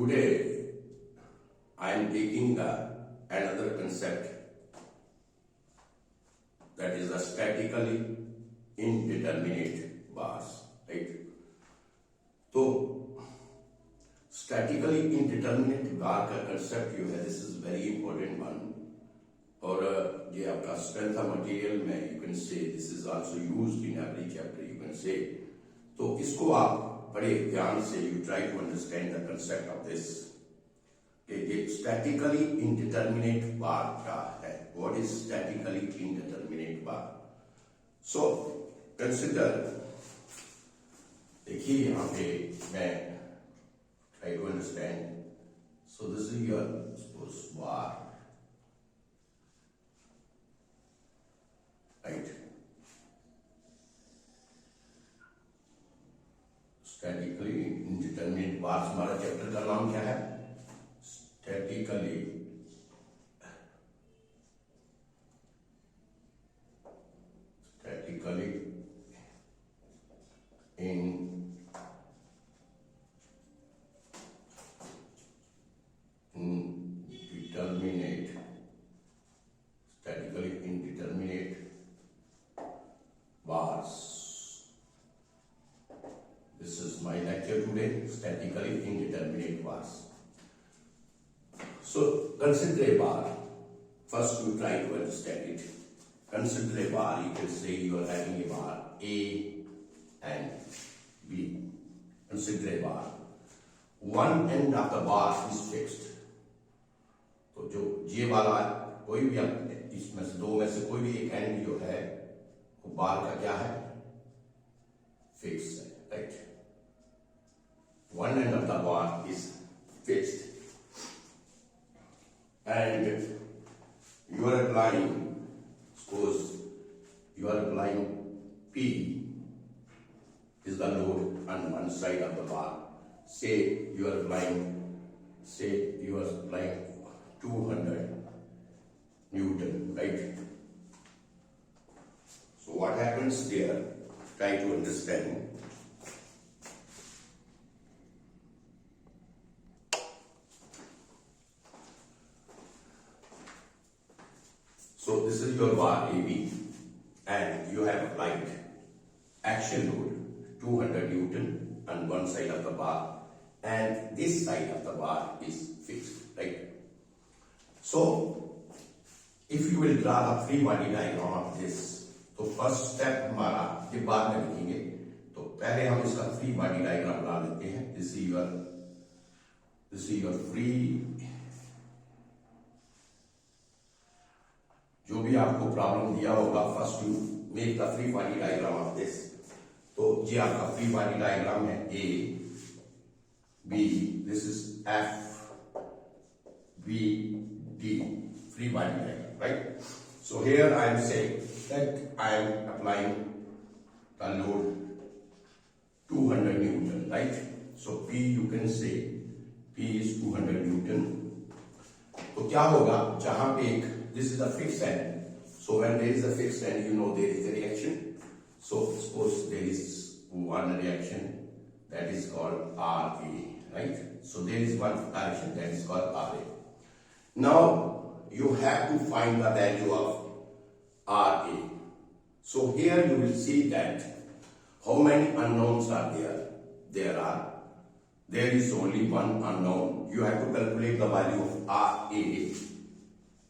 Today, I am taking another concept, that is the statically indeterminate bars, right? तो statically indeterminate bar का concept जो है, this is very important one. और ये आपका strength of material में you can say this is also used in every chapter, you can say. तो इसको आप बड़े ध्यान से you try to understand the concept of this. ये statically indeterminate bar क्या है? What is statically indeterminate bar? So consider, देखिए यहाँ पे मैं try to understand. So this is your suppose bar, right? Statically indeterminate bars, हमारा chapter का नाम क्या है? Statically indeterminate bars. This is my lecture today, statically indeterminate bars. So consider a bar. First you try to understand it. Consider a bar, you can say you are having a bar A and B. Consider a bar. One end of the bar is fixed. तो जो ये वाला कोई भी इसमें से दो में से कोई भी एक एंड जो है वो बार का क्या है? फिक्स है, right? One end of the bar is fixed and you are applying, suppose you are applying P is the load on one side of the bar. Say you are applying 200 Newton, right? So what happens there? Try to understand. So this is your bar AB and you have applied action load 200 Newton on one side of the bar and this side of the bar is fixed, right? So if you will draw the free body diagram of this, तो first step हमारा ये बाद में लिखेंगे, तो पहले हम इसका फ्री बॉडी डायग्राम बना लेते हैं. This is your free, जो भी आपको प्रॉब्लम दिया होगा, first you make the free body diagram of this. तो ये आपका फ्री बॉडी डायग्राम है A, B, this is F, B, D, free body diagram, right? So here I am saying that I am applying the load 200 Newton, right? So P, you can say P is 200 Newton. तो क्या होगा, जहां पे एक, this is a fixed end. So when there is a fixed end, you know there is a reaction. So suppose there is one reaction that is called RA, right? So there is one direction that is called RA. Now you have to find the value of RA. So here you will see that how many unknowns are there. There is only one unknown. You have to calculate the value of RA.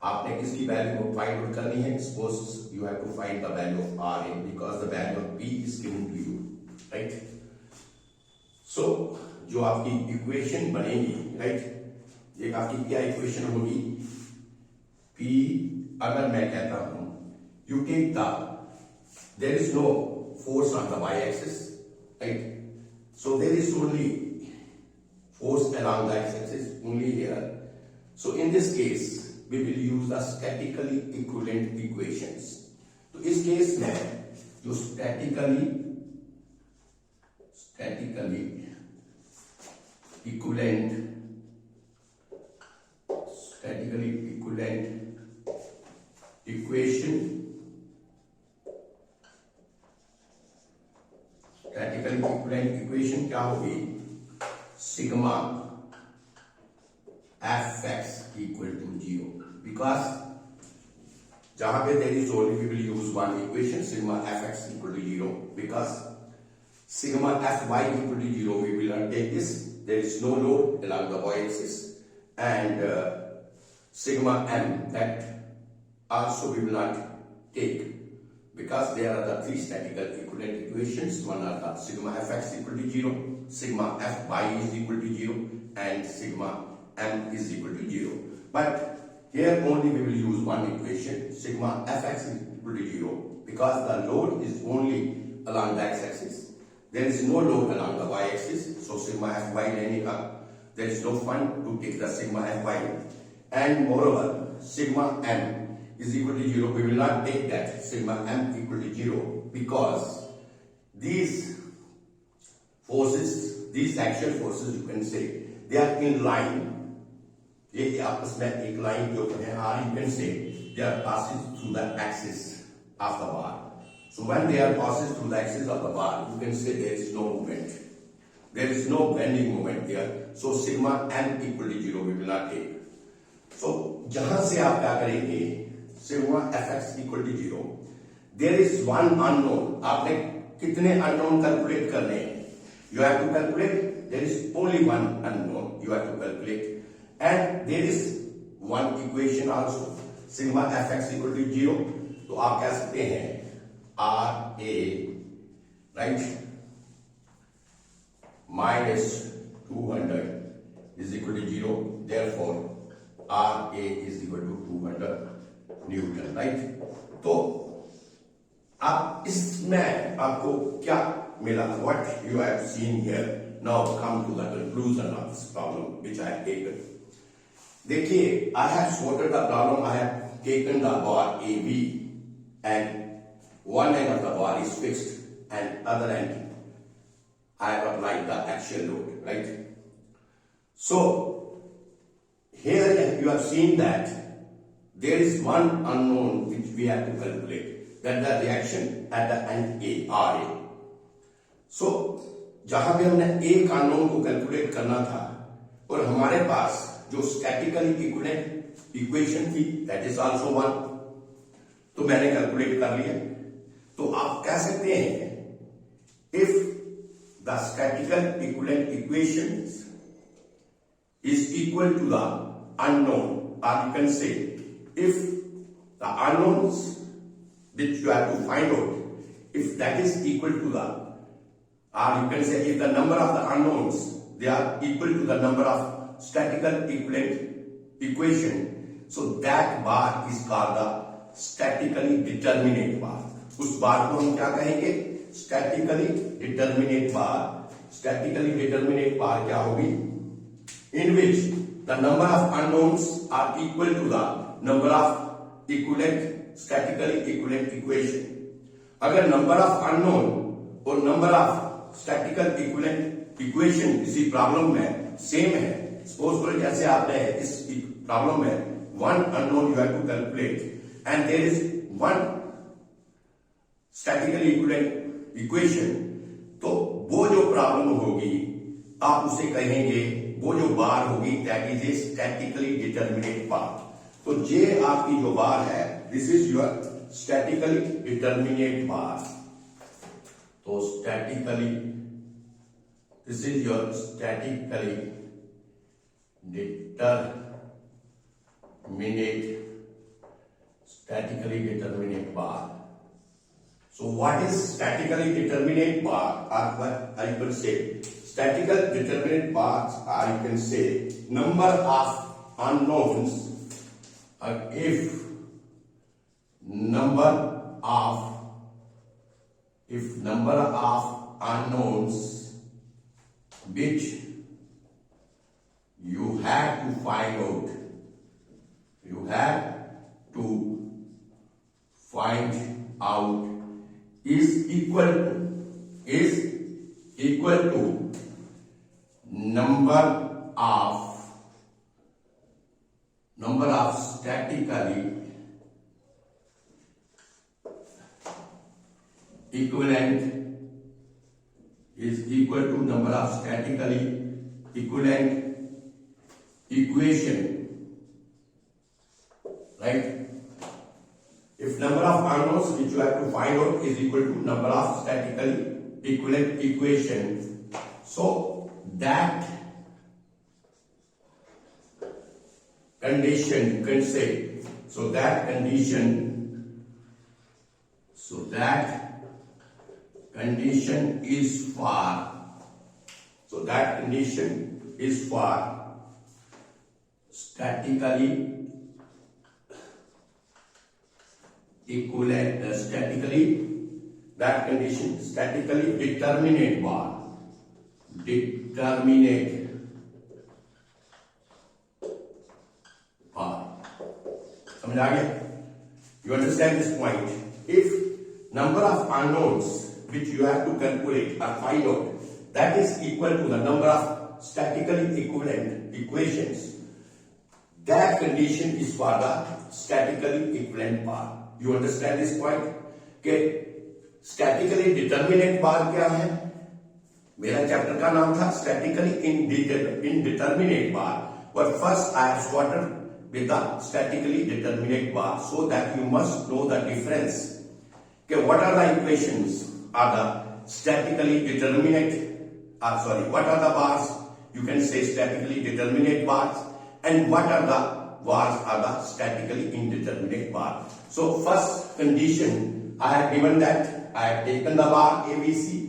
आपने किसकी value find out करनी है? Suppose you have to find the value of RA because the value of P is given to you, right? So जो आपकी equation बनेगी, right? ये आपकी क्या इक्वेशन होगी? P, अगर मैं कहता हूं you take there is no force on the y-axis, right? So there is only force along the x-axis only here. So in this case we will use the statically equivalent equations. तो इस case में जो statically equivalent equation, statically equivalent equation क्या होगी? Sigma fx equal to 0 because जहां पे there is only we will use one equation sigma fx equal to 0 because sigma fy equal to 0 we will not take this, there is no load along the y-axis, and sigma m that also we will not take because there are the three statical equivalent equations. One are the sigma fx equal to 0, sigma fy is equal to 0, and sigma m is equal to 0. But here only we will use one equation, sigma fx is equal to 0 because the load is only along the x-axis. There is no load along the y-axis, so sigma fy लेने का there is no fun to take the sigma fy, and moreover sigma m is equal to 0. We will not take that sigma m equal to 0 because these forces, these axial forces you can say, they are in line. ये आपस में एक line के ऊपर है, or you can say they are passing through the axis of the bar. So when they are passing through the axis of the bar, you can say there is no movement. There is no bending moment there. So sigma m equal to 0 we will not take. So जहां से आप क्या करेंगे, sigma fx equal to 0, there is one unknown. आपने कितने unknown calculate करने हैं? You have to calculate. There is only one unknown you have to calculate, and there is one equation also, sigma fx equal to 0. तो आप कह सकते हैं r a right minus 200 is equal to 0. Therefore r a is equal to 200 newton, right. तो आप इसमें आपको क्या मिला, what you have seen here. Now come to the conclusion of this problem which I have taken. देखिए, I have sorted the problem. I have taken the bar A B and one end of the bar is fixed and other end I have applied the axial load, right. So here you have seen that there is one unknown which we have to calculate, that the reaction at the end A, RA. So जहां पे हमने एक unknown को calculate करना था और हमारे पास जो स्टैटिकली इक्विवेलेंट इक्वेशन थी that is also one, तो मैंने कैलकुलेट कर लिया. तो आप कह सकते हैं if the statical equivalent equations is equal to the unknown, or you can say if the unknowns which you have to find out, if that is equal to the, or you can say if the number of the unknowns they are equal to the number of statical equivalent equation, so that bar is called the statically determinate bar. उस बार को हम क्या कहेंगे, statically determinate bar. Statically determinate bar क्या होगी, in which the number of unknowns are equal to the number of equivalent statically equivalent equation. अगर number of unknown और number of statical equivalent equation इसी प्रॉब्लम में same है, suppose करो जैसे आपने इस प्रॉब्लम में one unknown you have to calculate and there is one statically equivalent equation, तो वो जो प्रॉब्लम होगी आप उसे कहेंगे, वो जो बार होगी that is a statically determinate bar. तो ये आपकी जो बार है this is your statically determinate bar. तो statically this is your statically determinate bar. So what is statically determinate bar, or what I can say statical determinate bars, or you can say number of unknowns, or if number of unknowns which you have to find out, is equal to number of statically equivalent is equal to number of statically equivalent equation, right? If number of unknowns which you have to find out is equal to number of statically equivalent equations, so that condition you can say, so that condition is for, so that condition is for statically equivalent, that condition statically determinate bar, समझ आ गया? You understand this point? If number of unknowns which you have to calculate or find out, that is equal to the number of statically equivalent equations, that condition is for the statically equivalent bar. You understand this point? कि statically determinate bar क्या है? मेरा chapter का नाम था statically indeterminate bar, but first I have started with the statically determinate bar, so that you must know the difference. Okay, what are the equations are the statically determinate, what are the bars? You can say statically determinate bars, and what are the bars are the statically indeterminate bar. So first condition I have given that I have taken the bar ABC,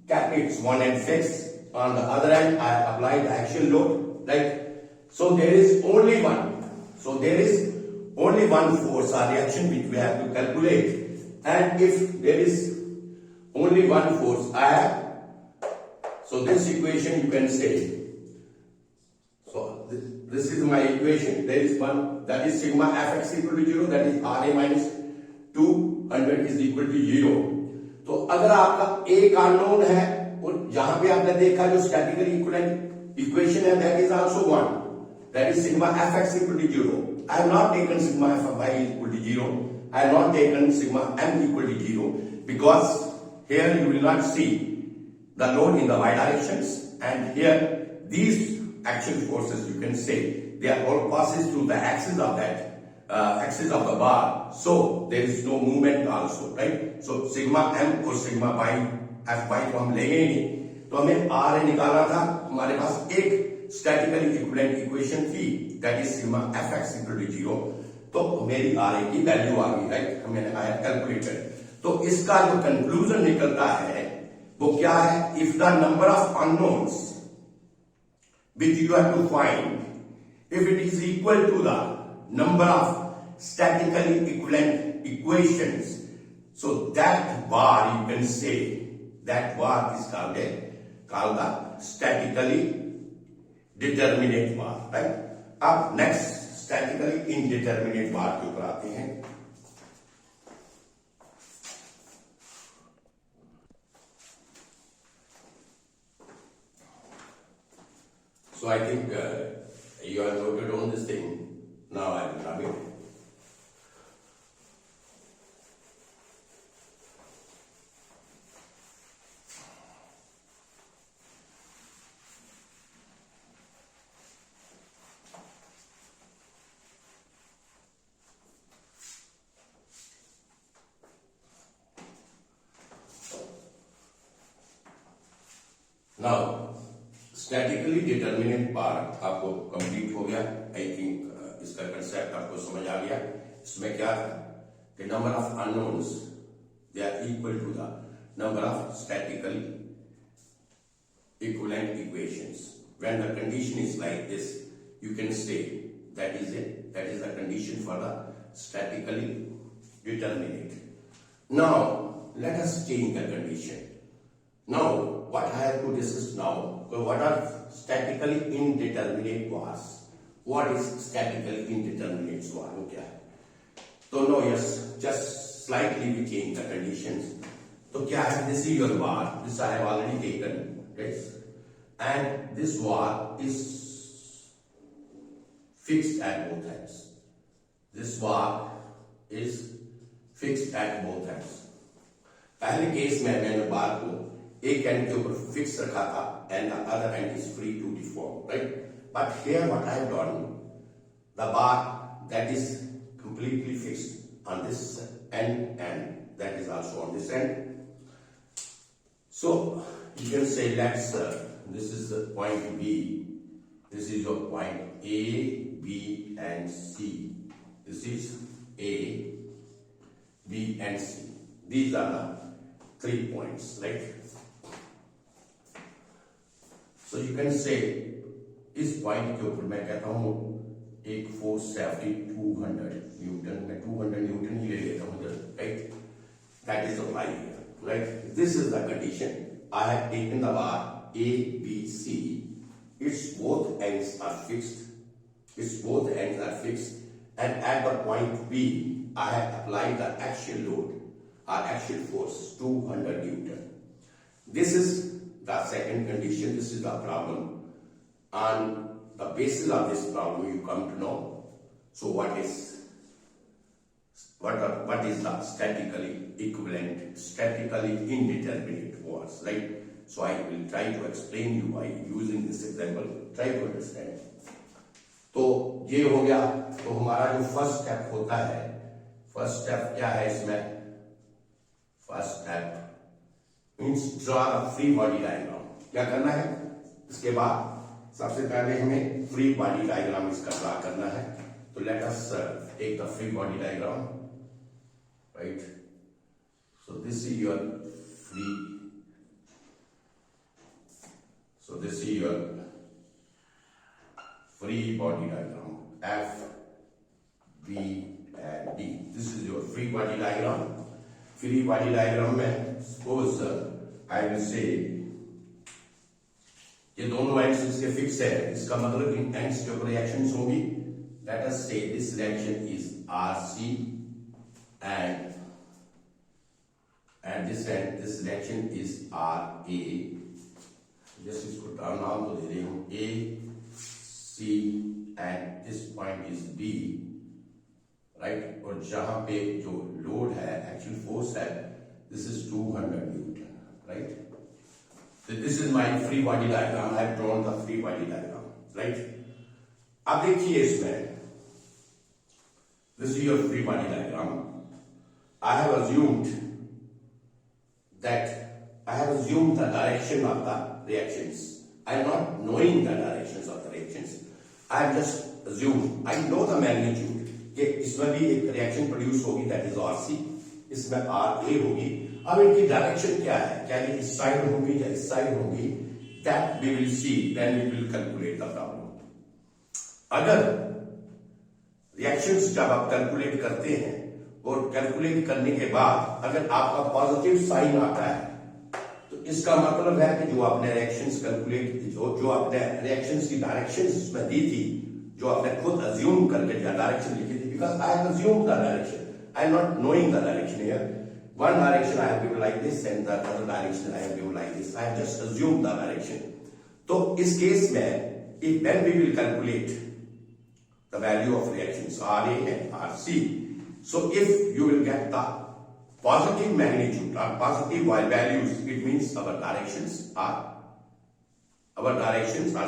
kept it 1 and fixed. On the other hand, I have applied the axial load, right? So there is only one. So there is only one force or reaction which we have to calculate, and if there is only one force I have, so this equation you can say, so this is my equation, there is one, that is sigma fx equal to 0, that is Ra minus 200 is equal to 0. तो अगर आपका एक unknown है और जहां पे आपने देखा जो स्टैटिकली इक्विवेलेंट इक्वेशन है, that is also one, that is sigma fx equal to 0. I have not taken sigma fy equal to 0. I have not taken sigma m equal to 0, because here you will not see the load in the y directions, and here these action forces you can say they are all passes through the axis of that axis of the bar, so there is no movement also, right? So sigma m और sigma y fy तो हम लेंगे ही नहीं, तो हमें r निकालना था, हमारे पास एक स्टैटिकली इक्विवेलेंट इक्वेशन थी, that is sigma fx equal to 0, तो मेरी Ra की वैल्यू आ गई, राइट? हमने आया कैलकुलेटर। तो इसका जो कंक्लूजन निकलता है वो क्या है? If the number of unknowns which you have to find, if it is equal to the number of statically equivalent equations, so that bar you can say, that bar is called the statically determinate bar, right? अब next statically indeterminate bar के ऊपर आते हैं। So I think you have noted on this thing. Now I will rub it. Now statically determinant part आपको complete हो गया। I think इसका concept आपको समझ आ गया। इसमें क्या है कि number of unknowns they are equal to the number of statically equivalent equations. When the condition is like this you can say that is it, that is the condition for the statically determinate. Now let us change the condition. Now what I have to discuss now, what are statically indeterminate bars? What is statically indeterminate bar? वो क्या है? तो no, yes, just slightly we change the conditions. तो क्या है? This is your bar. This I have already taken, yes, and this bar is fixed at both ends. This bar is fixed at both ends. पहले case में मैंने बार को एक and के ऊपर फिक्स रखा था and the other end is free to deform, right? But here what I have done, the bar that is completely fixed on this end and that is also on this end. So you can say let's this is the point B, this is your point A, B and C. This is A, B and C. These are the 3 points, right? So you can say इस point के ऊपर मैं कहता हूं एक force से 200 Newton, मैं 200 Newton ही ले लेता हूं, right? That is apply here, right? This is the condition. I have taken the bar A, B, C. Its both ends are fixed. Its both ends are fixed, and at the point B, I have applied the axial load or axial force 200 Newton. This is the second condition. This is the problem. On the basis of this problem, you come to know. So what is the statically equivalent, statically indeterminate force, right? So I will try to explain you by using this example. Try to understand. तो ये हो गया. तो हमारा जो first step होता है, first step क्या है इसमें? First step means draw the free body diagram. क्या करना है? इसके बाद सबसे पहले हमें फ्री बॉडी डायग्राम इसका ड्रॉ करना है. तो let us take the free body diagram, right? So this is your free, so this is your free body diagram, F, B and D. This is your free body diagram. Free body diagram में suppose I will say ये दोनों ends इसके fix है, इसका मतलब इन ends के ऊपर reactions होंगी. Let us say this reaction is RC and this end, this reaction is RA. जैसे इसको नाम तो दे रहे हूं A, C and this point is B, right? और जहां पे जो लोड है, एक्चुअल फोर्स है, this is 200 newton, right? So this is my free body diagram. I have drawn the free body diagram, right? अब देखिए इसमें, this is your free body diagram. I have assumed the direction of the reactions. I am not knowing the directions of the reactions. I have just assumed. I know the magnitude. कि इसमें भी एक reaction produce होगी, that is RC. इसमें RA होगी. अब इनकी direction क्या है? क्या ये इस साइड होगी या इस साइड होगी? That we will see. Then we will calculate the problem. अगर रिएक्शंस जब आप कैलकुलेट करते हैं और कैलकुलेट करने के बाद अगर आपका पॉजिटिव साइन आता है, इसका मतलब है कि जो आपने रिएक्शंस कैलकुलेट, जो आपने रिएक्शंस की डायरेक्शंस इसमें दी थी, जो आपने खुद अज्यूम करके डायरेक्शन लिखी थी, because I have assumed the direction, I am not knowing the direction here. One direction I have given like this and the other direction I have given like this. I have just assumed the direction. तो इस case में if when we will calculate the value of reactions RA and RC, so if you will get the positive magnitude or positive values, it means our directions are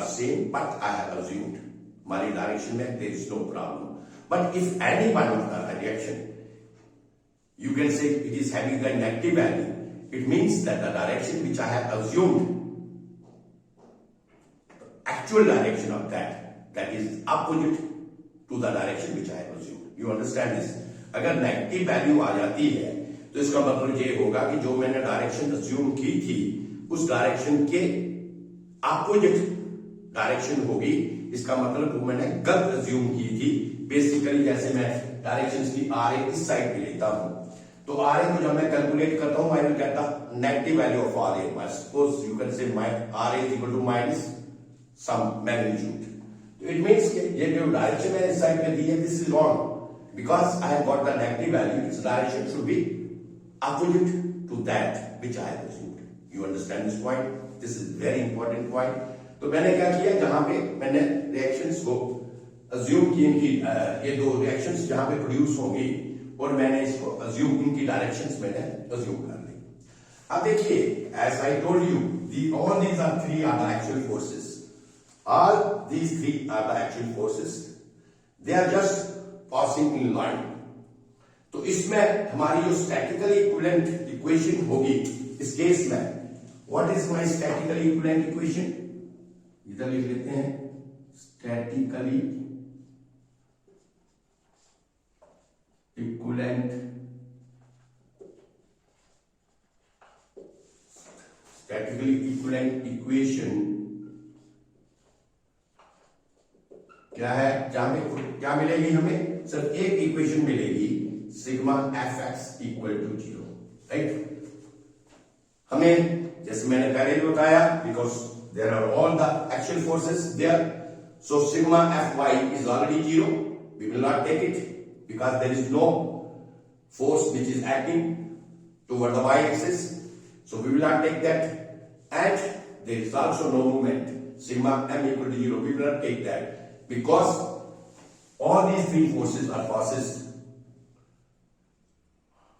same, but I have assumed my direction में there is no problem. But if any one of the reaction, you can say it is having the negative value, it means that the direction which I have assumed, the actual direction of that is opposite to the direction which I have assumed. You understand this? अगर negative value आ जाती है तो इसका मतलब ये होगा कि जो मैंने डायरेक्शन अज्यूम की थी उस डायरेक्शन के अपोजिट डायरेक्शन होगी. इसका मतलब वो मैंने गलत अज्यूम की थी. बेसिकली जैसे मैं डायरेक्शंस की RA इस साइड पे लेता हूं, तो RA को जब मैं कैलकुलेट करता हूं, I will get the negative value of RA. Suppose you can say RA is equal to minus some magnitude. तो इट मींस कि ये जो डायरेक्शन मैंने इस साइड पे दी है, this is wrong because I have got the negative value. Its direction should be opposite to that which I have assumed. You understand this point? This is very important point. तो मैंने क्या किया, जहां पे मैंने reactions को assume की, इनकी ये दो रिएक्शंस जहां पे प्रोड्यूस होंगी और मैंने इसको अज्यूम, इनकी डायरेक्शंस मैंने अज्यूम कर ली. अब देखिए, as I told you, all these are three are the actual forces. all these three are the actual forces, they are just passing in line. तो इसमें हमारी जो स्टैटिकली इक्विवेलेंट इक्वेशन होगी इस केस में, what is my statically equivalent equation, इधर लिख लेते हैं statically equivalent, statically equivalent equation क्या है, जहां पे क्या मिलेगी हमें, सिर्फ एक इक्वेशन मिलेगी, sigma F X equal to 0, right. हमें जैसे मैंने पहले भी बताया, because there are all the actual forces there, so sigma F Y is already 0, we will not take it because there is no force which is acting toward the y-axis, so we will not take that, and there is also no movement, sigma m equal to 0, we will not take that because all these three forces are forces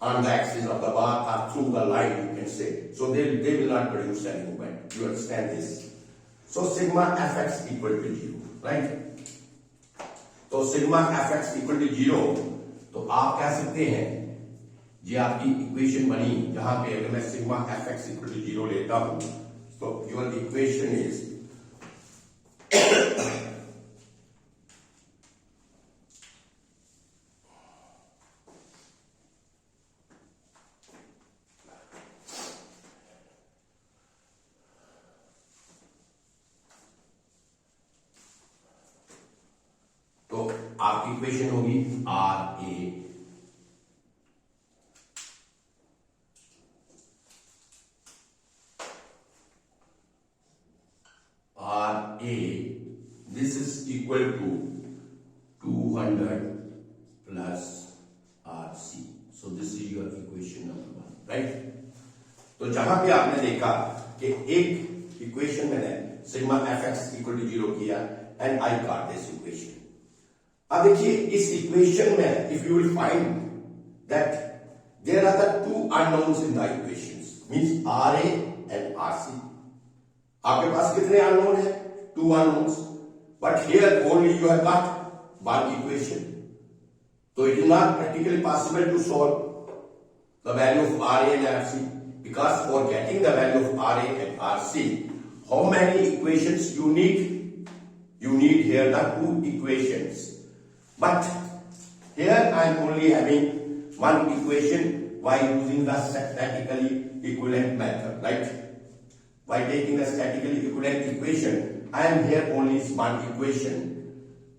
on the axis of the bar or through the line, you can say, so they will not produce any movement, you understand this, so sigma fx equal to 0, right, so sigma fx equal to 0, तो आप कह सकते हैं ये आपकी equation बनी, जहां पे अगर मैं sigma F X equal to 0 लेता हूं तो योर इक्वेशन इज तो आपकी इक्वेशन होगी R A this is equal to 200 plus RC. So this is your equation number 1, right? तो जहां पे आपने देखा कि एक इक्वेशन मैंने sigma F X equal to 0 किया and I got this equation. अब देखिए इस इक्वेशन में if you will find that there are the two unknowns in the equations, means R A and R C. आपके पास कितने unknown है, two unknowns, but here only you have got one equation, so it is not practically possible to solve the value of RA and RC, because for getting the value of RA and RC, how many equations you need? You need here the two equations, but here I am only having one equation by using the statically equivalent method, right? By taking the statically equivalent equation, I am here only one equation,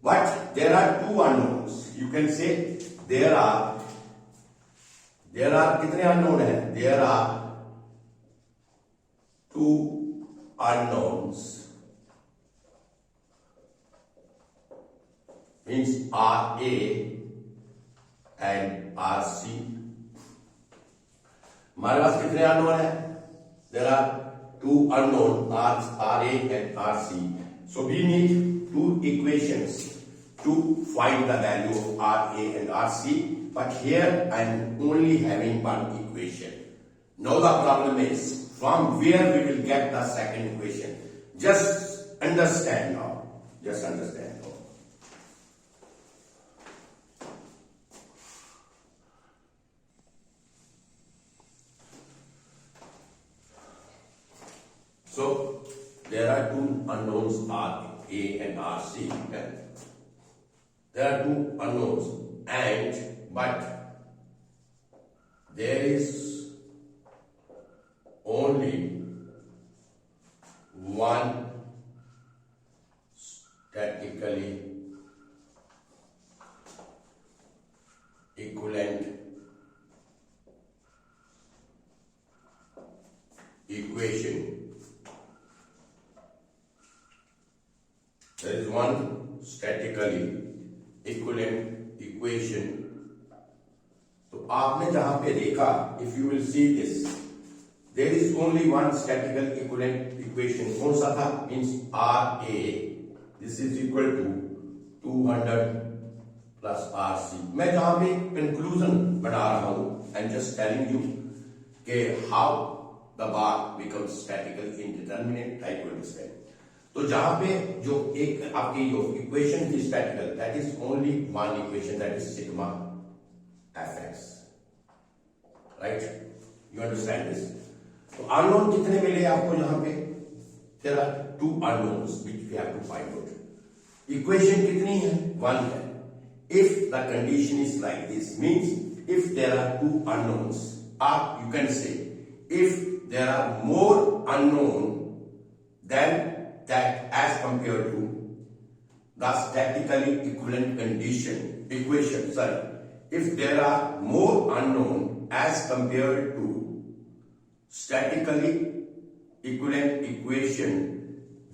but there are two unknowns. You can say there are कितने unknown है? There are two unknowns, means RA and RC. हमारे पास कितने unknown है? There are two unknown RA and RC. So we need two equations to find the value of RA and RC. But here I am only having one equation. Now the problem is from where we will get the second equation. Just understand now. Just understand now. So there are two unknowns RA and RC. There are two unknowns, and but there is only one statically equivalent equation. There is one statically equivalent equation. तो आपने जहां पे देखा, if you will see this, there is only one statical equivalent equation. कौन सा था? Means RA. This is equal to 200 plus RC. मैं जहां पे conclusion बना रहा हूं, I'm just telling you कि how the bar becomes statical indeterminate. Try to understand. तो जहां पे जो एक आपकी जो इक्वेशन थी statical, that is only one equation, that is sigma F X, right? You understand this? तो अननोन कितने मिले आपको यहां पे? There are two unknowns which we have to find out. Equation कितनी है? वन है। If the condition is like this, means if there are two unknowns, or you can say if there are more unknown than that as compared to the statically equivalent equation, if there are more unknown as compared to statically equivalent equation,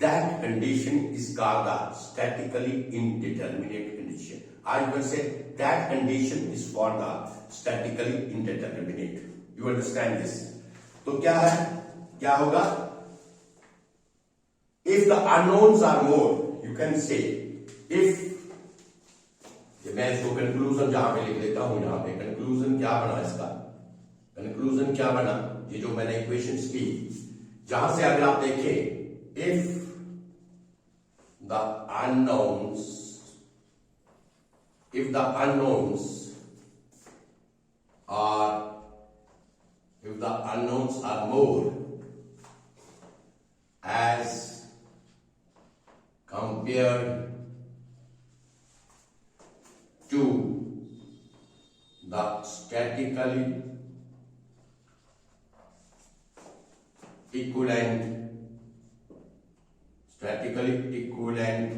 that condition is called the statically indeterminate condition, or you can say that condition is for the statically indeterminate. You understand this? तो क्या है, क्या होगा? If the unknowns are more, you can say if, मैं इसको conclusion जहां पे लिख लेता हूं, यहां पे कंक्लूजन क्या बना इसका? कंक्लूजन क्या बना? ये जो मैंने इक्वेशंस की, जहां से अगर आप देखें, if the unknowns are more as compared to the statically equivalent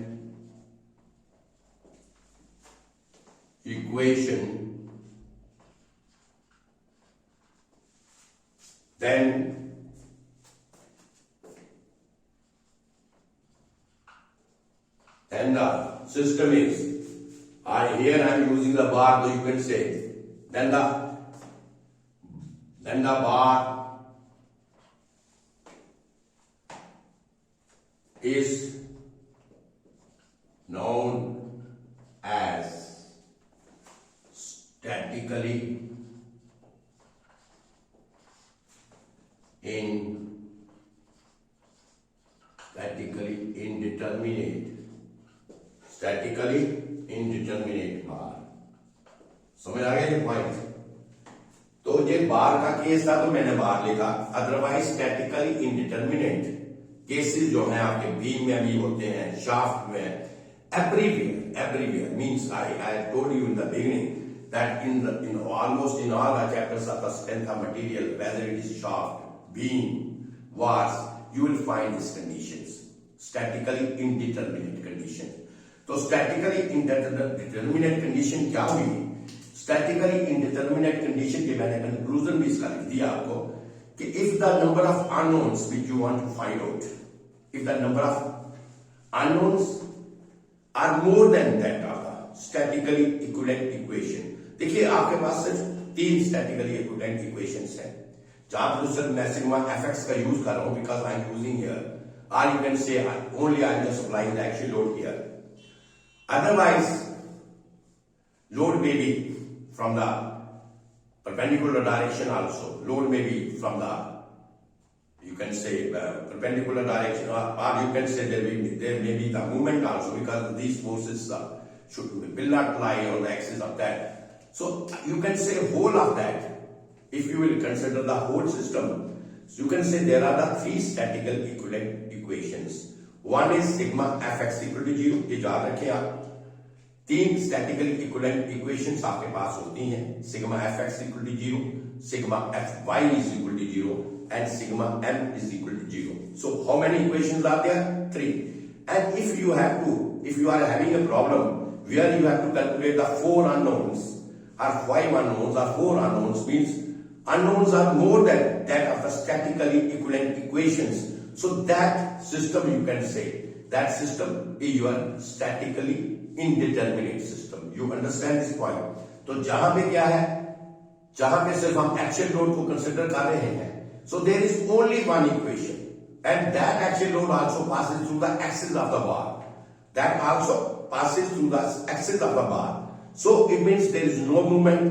equation, then the system is, here I am using the bar, so you can say then the bar is known as statically indeterminate bar। समझ आ गया ये point? तो ये बार का case था तो मैंने बार लिखा, अदरवाइज स्टैटिकली इनडिटर्मिनेट केसेस जो हैं आपके बीम में भी होते हैं, शाफ्ट में, everywhere means I told you in the beginning that in almost in all the chapters of the strength of material, whether it is shaft, beam, bars, you will find these conditions, statically indeterminate conditions। तो statically indeterminate condition क्या हुई? Statically indeterminate condition के मैंने conclusion भी इसका लिख दिया आपको कि if the number of unknowns which you want to find out, if the number of unknowns are more than that of the statically equivalent equation. देखिए आपके पास सिर्फ 3 स्टैटिकली इक्विवेलेंट इक्वेशंस हैं, जहां पर सिर्फ मैं सिग्मा एफएक्स का यूज कर रहा हूं because I am using here, or you can say only I am just applying the actual load here। Otherwise, load may be from the perpendicular direction also. Load may be from the, you can say perpendicular direction, or you can say there may be the movement also, because these forces will not lie on the axis of that. So you can say whole of that, if you will consider the whole system, you can say there are the 3 statical equivalent equations। One is sigma fx equal to 0, ये याद रखें आप। 3 statically equivalent equations आपके पास होती हैं, sigma fx equal to 0, sigma fy is equal to 0 and sigma m is equal to 0। So how many equations are there? 3। And if you are having a problem where you have to calculate the 4 unknowns or 5 unknowns or 4 unknowns, means unknowns are more than that of the statically equivalent equations, so that system you can say that system is your statically indeterminate system। You understand this point? तो जहां पे क्या है, जहां पे सिर्फ हम actual load को कंसिडर कर रहे हैं, so there is only one equation and that actual load also passes through the axis of the bar, that also passes through the axis of the bar, so it means there is no movement,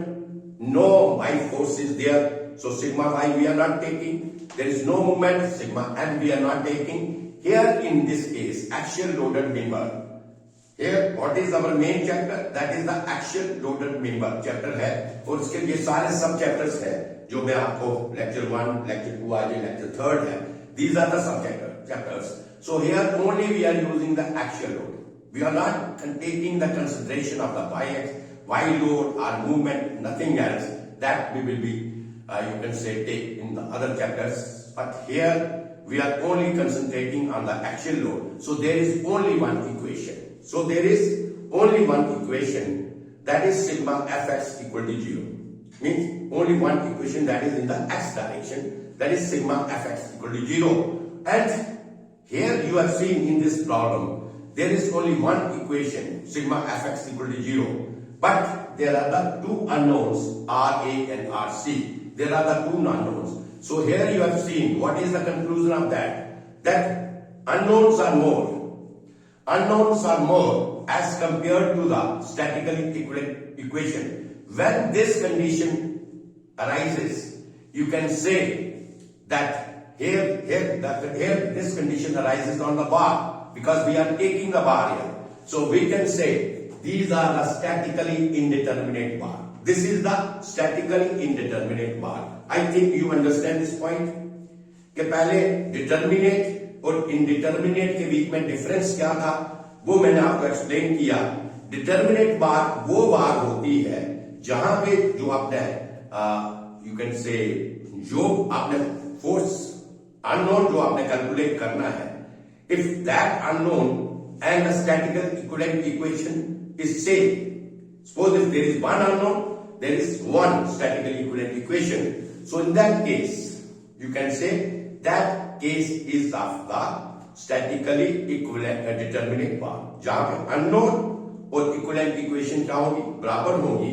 no y force is there, so sigma y we are not taking, there is no movement, sigma m we are not taking, here in this case axial loaded member, here what is our main chapter, that is the axial loaded member chapter है, और इसके ये सारे सब chapters है जो मैं आपको lecture 1, lecture 2 आज lecture 3 है, these are the sub chapters. So here only we are using the axial load. We are not taking the consideration of the y load or movement, nothing else. That we will be, you can say, take in the other chapters. But here we are only concentrating on the axial load. So there is only one equation. So there is only one equation, that is sigma fx equal to 0. Means only one equation that is in the x direction, that is sigma fx equal to 0. And here you have seen in this problem, there is only one equation, sigma fx equal to 0. But there are the two unknowns, Ra and Rc. There are the two unknowns. So here you have seen what is the conclusion of that? That unknowns are more. Unknowns are more as compared to the statically equivalent equation. When this condition arises, you can say that here this condition arises on the bar because we are taking the bar here. So we can say these are the statically indeterminate bar. This is the statically indeterminate bar. I think you understand this point. कि पहले determinate और indeterminate के बीच में difference क्या था वो मैंने आपको एक्सप्लेन किया. डिटर्मिनेट बार वो बार होती है जहां पे जो आपने यू कैन से जो आपने फोर्स अननोन जो आपने कैलकुलेट करना है, if that unknown and the statical equivalent equation is same. Suppose if there is one unknown, there is one statical equivalent equation. So in that case, you can say that case is of the statically equivalent determinate bar. जहां पे unknown और equivalent equation क्या होगी, बराबर होगी,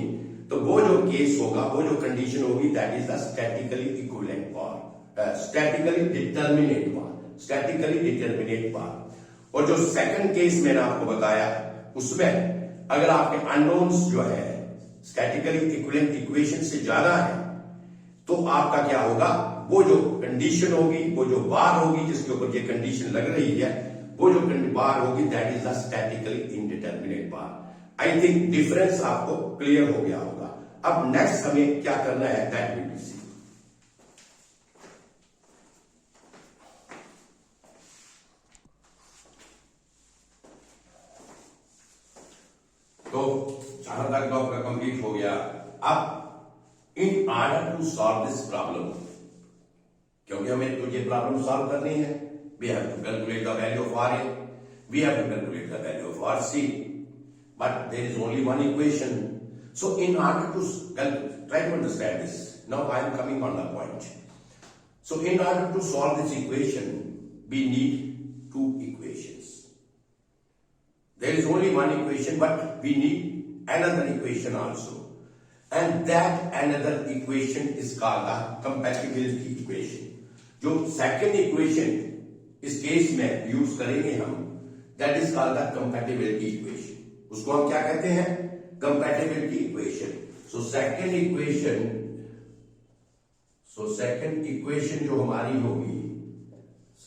तो वो जो केस होगा, वो जो कंडीशन होगी, that is the statically equivalent bar, statically determinate bar, statically determinate bar. और जो सेकंड केस मैंने आपको बताया उसमें अगर आपके अननोन्स जो है स्टैटिकली इक्विवेलेंट इक्वेशन से ज्यादा है तो आपका क्या होगा, वो जो कंडीशन होगी, वो जो बार होगी जिसके ऊपर ये कंडीशन लग रही है, वो जो बार होगी that is the statically indeterminate bar. I think difference आपको क्लियर हो गया होगा. अब नेक्स्ट हमें क्या करना है दैट विल बी सी. तो जहां तक तो आपका कंप्लीट हो गया. अब in order to solve this problem, क्योंकि हमें तो ये प्रॉब्लम सॉल्व करनी है, we have to calculate the value of Ra, we have to calculate the value of Rc, but there is only one equation. So in order to try to understand this, now I am coming on the point. So in order to solve this equation we need two equations. There is only one equation, but we need another equation also. And that another equation is called the compatibility equation. जो second equation इस case में use करेंगे हम, that is called the compatibility equation. उसको हम क्या कहते हैं, compatibility equation. So second equation जो हमारी होगी,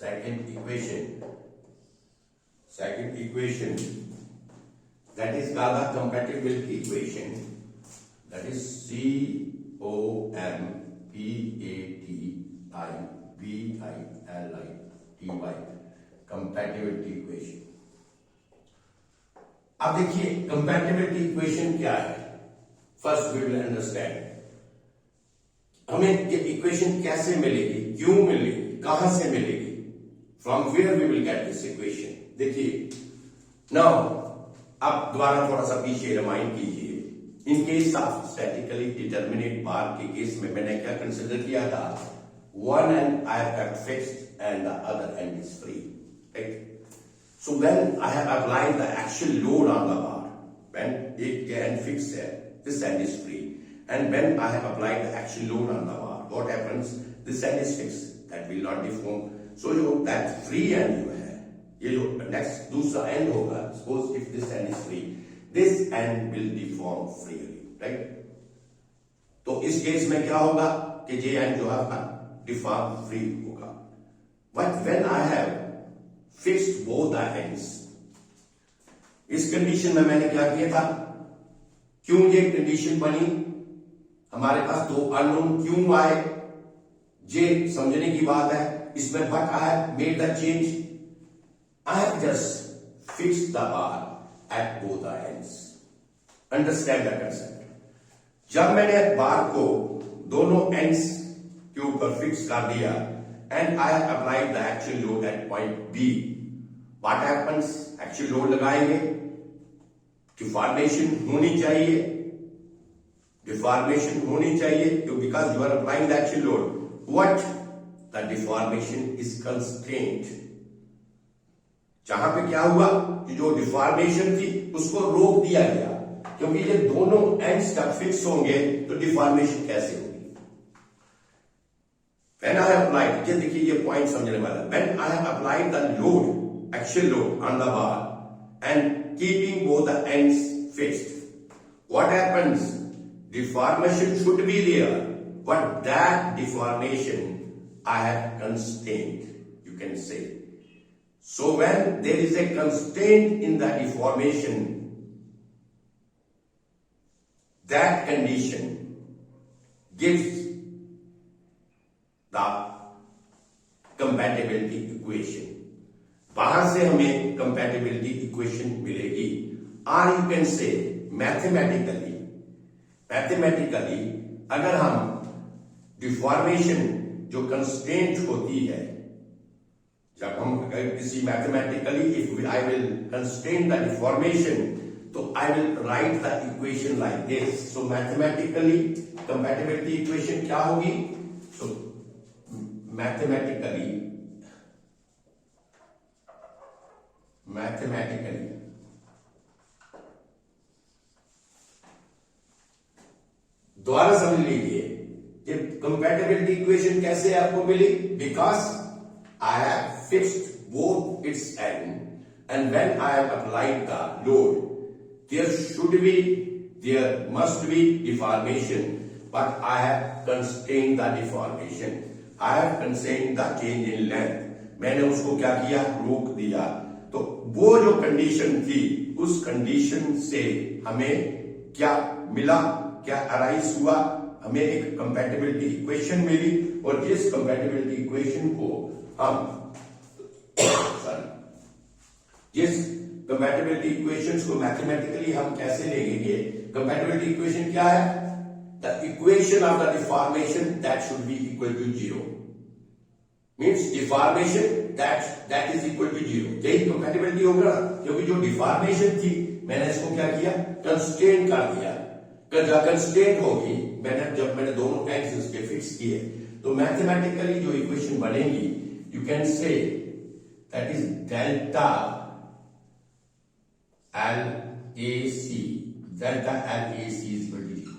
second equation that is called the compatibility equation, that is compatibility, compatibility equation. अब देखिए compatibility equation क्या है. फर्स्ट वी विल अंडरस्टैंड हमें ये इक्वेशन कैसे मिलेगी, क्यों मिलेगी, कहां से मिलेगी, from where we will get this equation. देखिए नाउ आप दोबारा थोड़ा सा पीछे रिमाइंड कीजिए. In case of statically determinate bar के केस में मैंने क्या कंसिडर किया था, one end I have kept fixed and the other end is free, right? So when I have applied the actual load on the bar, when एक end fixed है, this end is free, and when I have applied the actual load on the bar, what happens, this end is fixed, that will not deform. So जो that free end जो है, ये जो next दूसरा end होगा, suppose if this end is free, this end will deform freely, right? तो इस case में क्या होगा कि ये end जो है deform free होगा. But when I have fixed both the ends. इस कंडीशन में मैंने क्या किया था, क्यों ये कंडीशन बनी, हमारे पास दो अननोन क्यों आए, ये समझने की बात है। इसमें but I have made the change, I have just fixed the bar at both the ends. Understand the concept. जब मैंने बार को दोनों एंड्स के ऊपर फिक्स कर दिया and I have applied the actual load at point B, what happens, actual load लगाएंगे, deformation होनी चाहिए, डिफॉर्मेशन होनी चाहिए, because you are applying the actual load, what the deformation is constraint. जहां पे क्या हुआ कि जो डिफॉर्मेशन थी उसको रोक दिया गया, क्योंकि ये दोनों एंड्स जब फिक्स होंगे तो डिफॉर्मेशन कैसे होगी। When I have applied, ये देखिए ये पॉइंट समझने वाला, when I have applied the load, actual load on the bar and keeping both the ends fixed, what happens? Deformation should be there, but that deformation I have constrained, you can say. So when there is a constraint in the deformation, that condition gives the compatibility equation. बाहर से हमें compatibility equation मिलेगी, or you can say mathematically अगर हम deformation जो constraint होती है, जब हम किसी mathematically if I will constrain the deformation, तो I will write the equation like this. So mathematically compatibility equation क्या होगी, सो मैथमेटिकली दोबारा समझ लीजिए कि कंपैटिबिलिटी इक्वेशन कैसे आपको मिली, because I have fixed both its ends and when I have applied the load, there must be deformation, but I have constrained the deformation. I have constrained the change in length. मैंने उसको क्या किया, रोक दिया। तो वो जो condition थी, उस कंडीशन से हमें क्या मिला, क्या अराइज हुआ, हमें एक कंपैटिबिलिटी इक्वेशन मिली, और जिस कंपैटिबिलिटी इक्वेशन को हम जिस कंपैटिबिलिटी इक्वेशंस को मैथमेटिकली हम कैसे लेंगे, कंपैटिबिलिटी इक्वेशन क्या है, the equation of the deformation that should be equal to zero, means deformation that is equal to zero, यही कंपैटिबिलिटी होगा। क्योंकि जो डिफॉर्मेशन थी मैंने इसको क्या किया, कंस्ट्रेंट कर दिया, कंस्ट्रेंट होगी जब मैंने दोनों एंड्स पे फिक्स किए, तो मैथमेटिकली जो इक्वेशन बनेगी, you can say that is delta LAC. Delta LAC is equal to 0.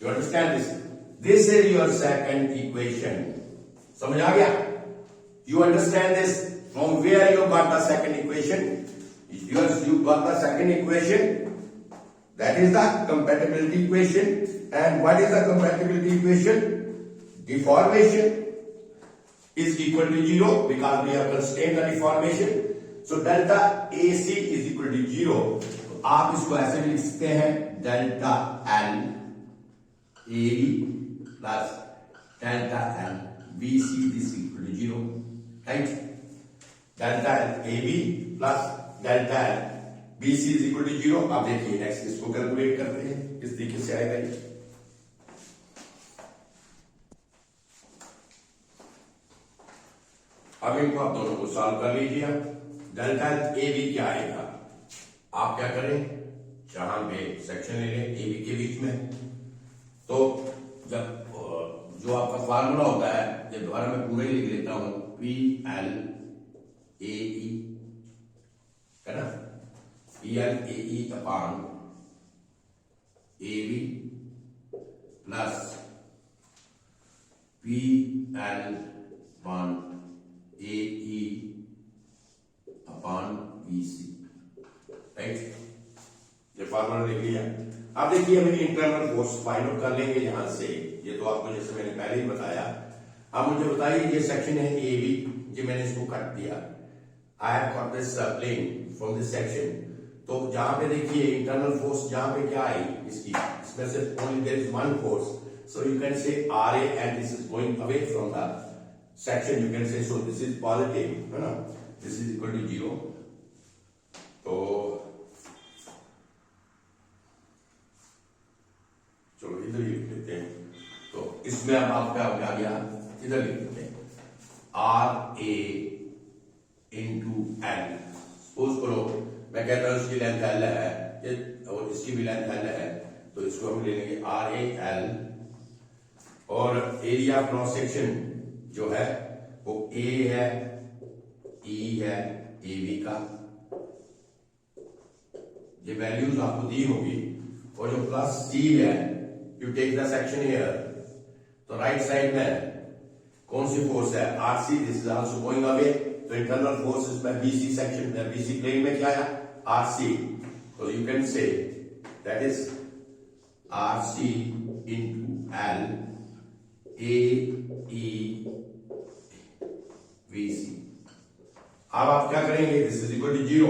You understand this? This is your second equation. समझ आ गया? You understand this? From where you got the second equation? You got the second equation. That is the compatibility equation. And what is the compatibility equation? Deformation is equal to 0 because we have constrained the deformation. So delta AC is equal to 0. तो आप इसको ऐसे भी लिख सकते हैं, delta L AB plus delta L BC is equal to 0, right? Delta L AB plus delta L BC is equal to 0. अब देखिए नेक्स्ट इसको कैलकुलेट करते हैं, किस तरीके से आएगा ये। अब इनको आप दोनों को सॉल्व कर लीजिए। डेल्टा ए बी क्या आएगा, आप क्या करें, जहां पे सेक्शन ले लें ए बी के बीच में, तो जब जो आपका फार्मूला होता है, जब दोबारा मैं पूरे लिख लेता हूं, पी एल ए ई, है ना, P L A E upon A B plus P L upon AE upon BC, right, ये फार्मूला लिख लिया। अब देखिए हमें इंटरनल फोर्स फाइंड आउट कर लेंगे यहां से, ये तो आपको जैसे मैंने पहले ही बताया। अब मुझे बताइए ये सेक्शन है AB, ये मैंने इसको कट दिया, I have got this plane from this section. तो जहां पे देखिए इंटरनल फोर्स जहां पे क्या आई इसकी, इसमें से only there is one force, so you can say RA and this is going away from the section, you can say, so this is positive, है ना, this is equal to 0. तो चलो इधर ही लिख लेते हैं. तो इसमें अब आपका आ गया, इधर लिख लेते हैं RA into L. सपोज करो मैं कहता हूं इसकी लेंथ L है और इसकी भी लेंथ L है, तो इसको हम ले लेंगे RAL, और एरिया क्रॉस सेक्शन जो है वो A है, E है, AB का, ये वैल्यूज आपको दी होगी, और जो प्लस C है, you take the section here, तो राइट साइड में कौन सी फोर्स है, RC, this is also going away, तो इंटरनल फोर्स इसमें BC सेक्शन में, BC प्लेन में क्या आया, RC, तो you can say that is RC into L AEVC. अब आप क्या करेंगे, दिस इज इक्वल टू 0,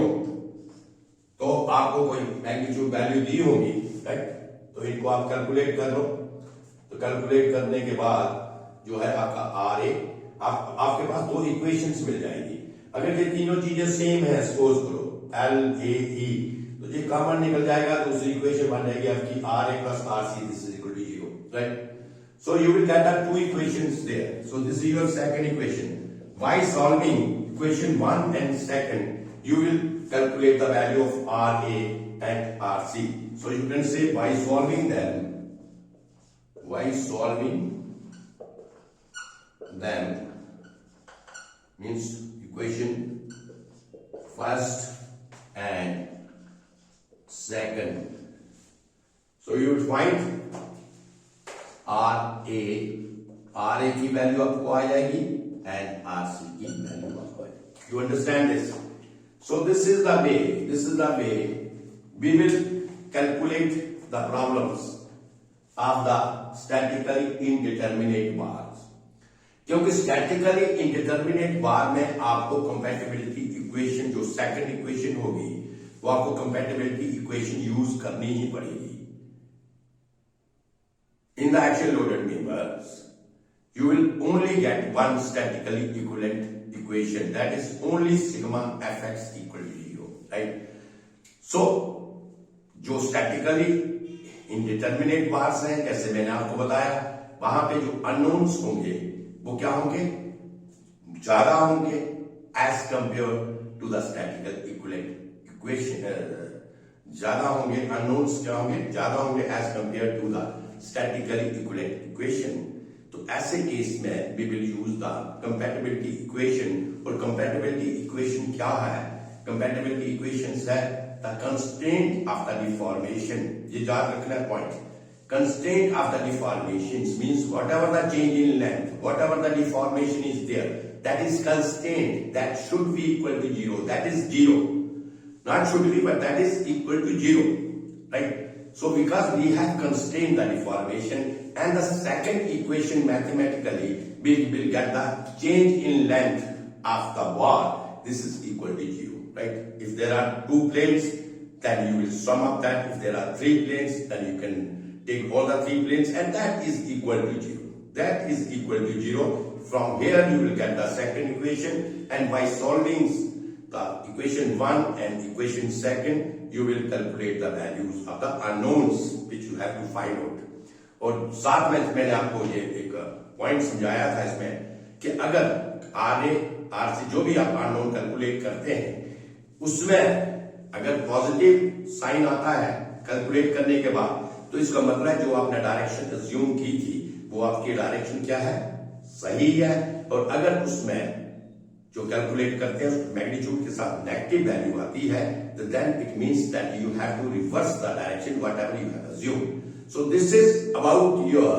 तो आपको कोई मैग्नीट्यूड वैल्यू दी होगी, राइट, तो इनको आप कैलकुलेट कर लो. तो कैलकुलेट करने के बाद जो है आपका RA, आपके पास दो इक्वेशंस मिल जाएंगी. अगर ये तीनों चीजें सेम है, सपोज करो LAE, तो ये कॉमन निकल जाएगा, दूसरी इक्वेशन बन जाएगी आपकी RA plus RC, this is equal to 0, right. So you will get the two equations there. So this is your second equation. By solving equation 1 and second, you will calculate the value of RA and RC. So you can say by solving them means equation first and second. So you will find RA की value आपको आ जाएगी and RC की value आपको आ जाएगी. You understand this? So this is the way we will calculate the problems of the statically indeterminate bars. क्योंकि statically indeterminate bar में आपको कंपैटिबिलिटी इक्वेशन, जो सेकंड इक्वेशन होगी, वो आपको कंपैटिबिलिटी इक्वेशन यूज करनी ही पड़ेगी. In the axial loaded members, you will only get one statically equivalent equation, that is only sigma fx equal to 0, right? So, जो statically indeterminate bars हैं, जैसे मैंने आपको बताया, वहां पे जो unknowns होंगे वो क्या होंगे, ज्यादा होंगे as compared to the statical equivalent equation. ज्यादा होंगे, unknowns क्या होंगे, ज्यादा होंगे as compared to the statically equivalent equation. तो ऐसे केस में we will use the compatibility equation. और compatibility equation क्या है? Compatibility equations है the constraint of the deformation. ये याद रखना है point. Constraint of the deformations means whatever the change in length, whatever the deformation is there, that is constraint, that should be equal to 0. That is 0. Not should be, but that is equal to 0, right? So because we have constrained the deformation, and the second equation mathematically we will get the change in length of the bar, this is equal to 0, right? If there are two planes, then you will sum up that. If there are three planes, then you can take all the three planes, and that is equal to 0. That is equal to 0. From here you will get the second equation, and by solving the equation 1 and equation 2, you will calculate the values of the unknowns which you have to find out. और साथ में मैंने आपको ये एक point समझाया था इसमें कि अगर RA RC जो भी आप अननोन कैलकुलेट करते हैं, उसमें अगर पॉजिटिव साइन आता है कैलकुलेट करने के बाद, तो इसका मतलब है जो आपने डायरेक्शन अज्यूम की थी वो आपकी डायरेक्शन क्या है, सही है. और अगर उसमें जो कैलकुलेट करते हैं उस मैग्नीट्यूड के साथ नेगेटिव वैल्यू आती है, तो then it means that you have to reverse the direction whatever you have assumed. So this is about your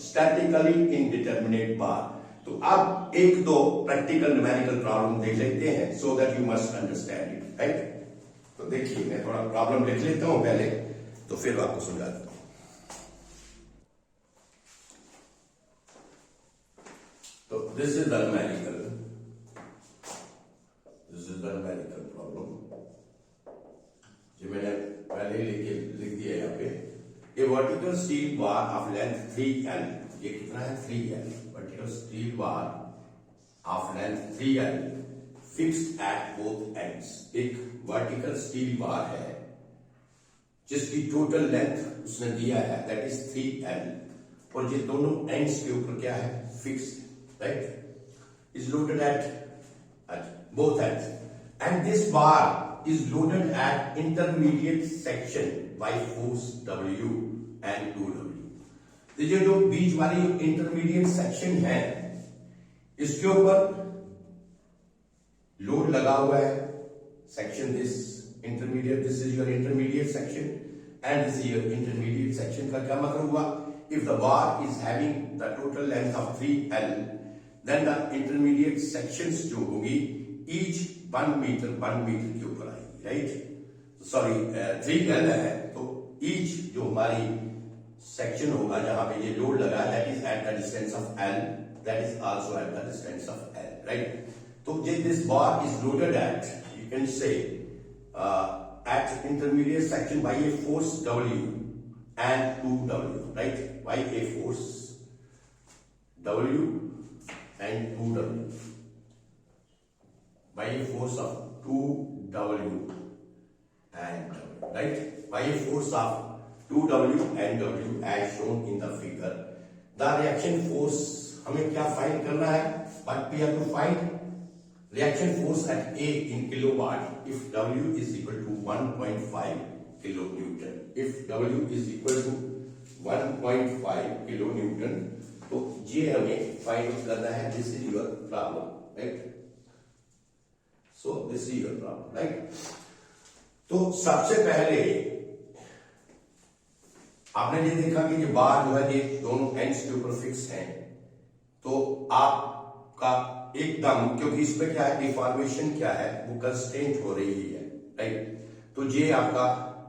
statically indeterminate bar. तो अब एक दो प्रैक्टिकल न्यूमेरिकल प्रॉब्लम देख लेते हैं, सो that you must understand it, right. तो देखिए मैं थोड़ा प्रॉब्लम लिख लेता हूं पहले, तो फिर आपको समझा देता हूं. तो this is the numerical, this is the numerical problem जो मैंने पहले लिख दिया यहाँ पे। A vertical steel bar of length 3L, ये कितना है 3L, vertical steel bar of length 3L fixed at both ends. एक वर्टिकल स्टील बार है जिसकी टोटल लेंथ उसने दिया है दैट इज 3L, और ये दोनों एंड्स के ऊपर क्या है fixed, right, is loaded at both ends, and this bar is loaded at intermediate section by force W and 2W। तो ये जो बीच वाली इंटरमीडिएट सेक्शन है इसके ऊपर लोड लगा हुआ है। Section this intermediate, this is your intermediate section and this is your intermediate section का क्या मतलब हुआ, if the bar is having the total length of 3L then the intermediate sections जो होगी ईच 1 मीटर के ऊपर आएगी, राइट, सॉरी 3L है तो ईच जो हमारी सेक्शन होगा जहां पे ये लोड लगा है that is at the distance of L, that is also at the distance of L, right. तो ये this bar is loaded at, you can say at intermediate section by a force W and 2W, right, by a force W and 2W, by a force of 2W and W, right, by a force of 2W and W as shown in the figure। The reaction force हमें क्या find करना है, but we have to find reaction force at A in kilowatt if W is equal to 1.5 kilonewton। if W is equal to 1.5 kilonewton तो ये हमें find करना है। This is your problem, right, so this is your problem, right. तो सबसे पहले आपने ये देखा कि ये बार जो है ये दोनों एंड्स के ऊपर फिक्स हैं, तो आपका एकदम, क्योंकि इसमें क्या है डिफॉर्मेशन क्या है वो कंस्ट्रेंट हो रही है, राइट, तो ये आपका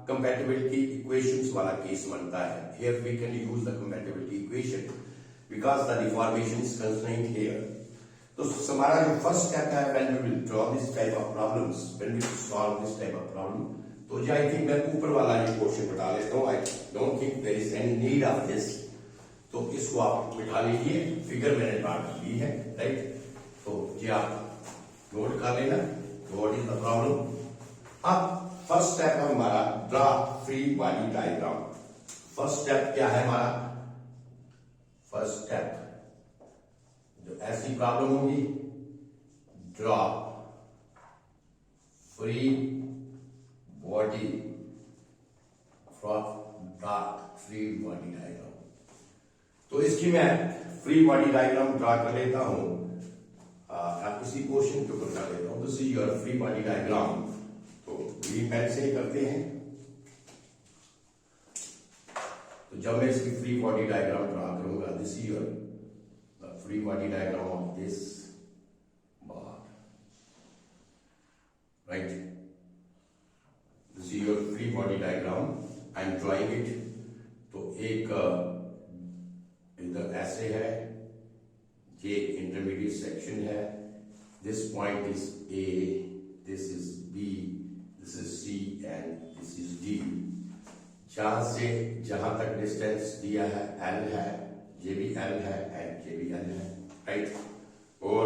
कंपैटिबिलिटी इक्वेशंस वाला केस बनता है। Here we can use the compatibility equation because the deformation is constraint here. तो हमारा जो फर्स्ट स्टेप है when we will draw this type of problems, when we solve this type of problem, तो जो I think मैं ऊपर वाला ये क्वेश्चन बता लेता हूं। I don't think there is any need of this, तो इसको आप बिठा लीजिए, फिगर मैंने ड्रॉ कर ली है, राइट, तो ये आप नोट कर लेना व्हाट इज द प्रॉब्लम। अब फर्स्ट स्टेप है हमारा draw free body diagram. First step क्या है हमारा, फर्स्ट स्टेप जो ऐसी प्रॉब्लम होगी, draw free body free body diagram. तो इसकी मैं फ्री बॉडी डायग्राम ड्रॉ कर लेता हूं, आप इसी क्वेश्चन के ऊपर कर लेता हूं। This is your free body diagram, तो ग्रीन पेन से ही करते हैं। तो जब मैं इसकी फ्री बॉडी डायग्राम ड्रॉ करूंगा, this is your free body diagram of this bar, right, this is your free body diagram, I am drawing it. तो एक इधर ऐसे है, ये इंटरमीडिएट सेक्शन है, this point is A, this is B, this is C and this is D। जहां से जहां तक डिस्टेंस दिया है L है, ये भी L है एंड ये भी L है, राइट। और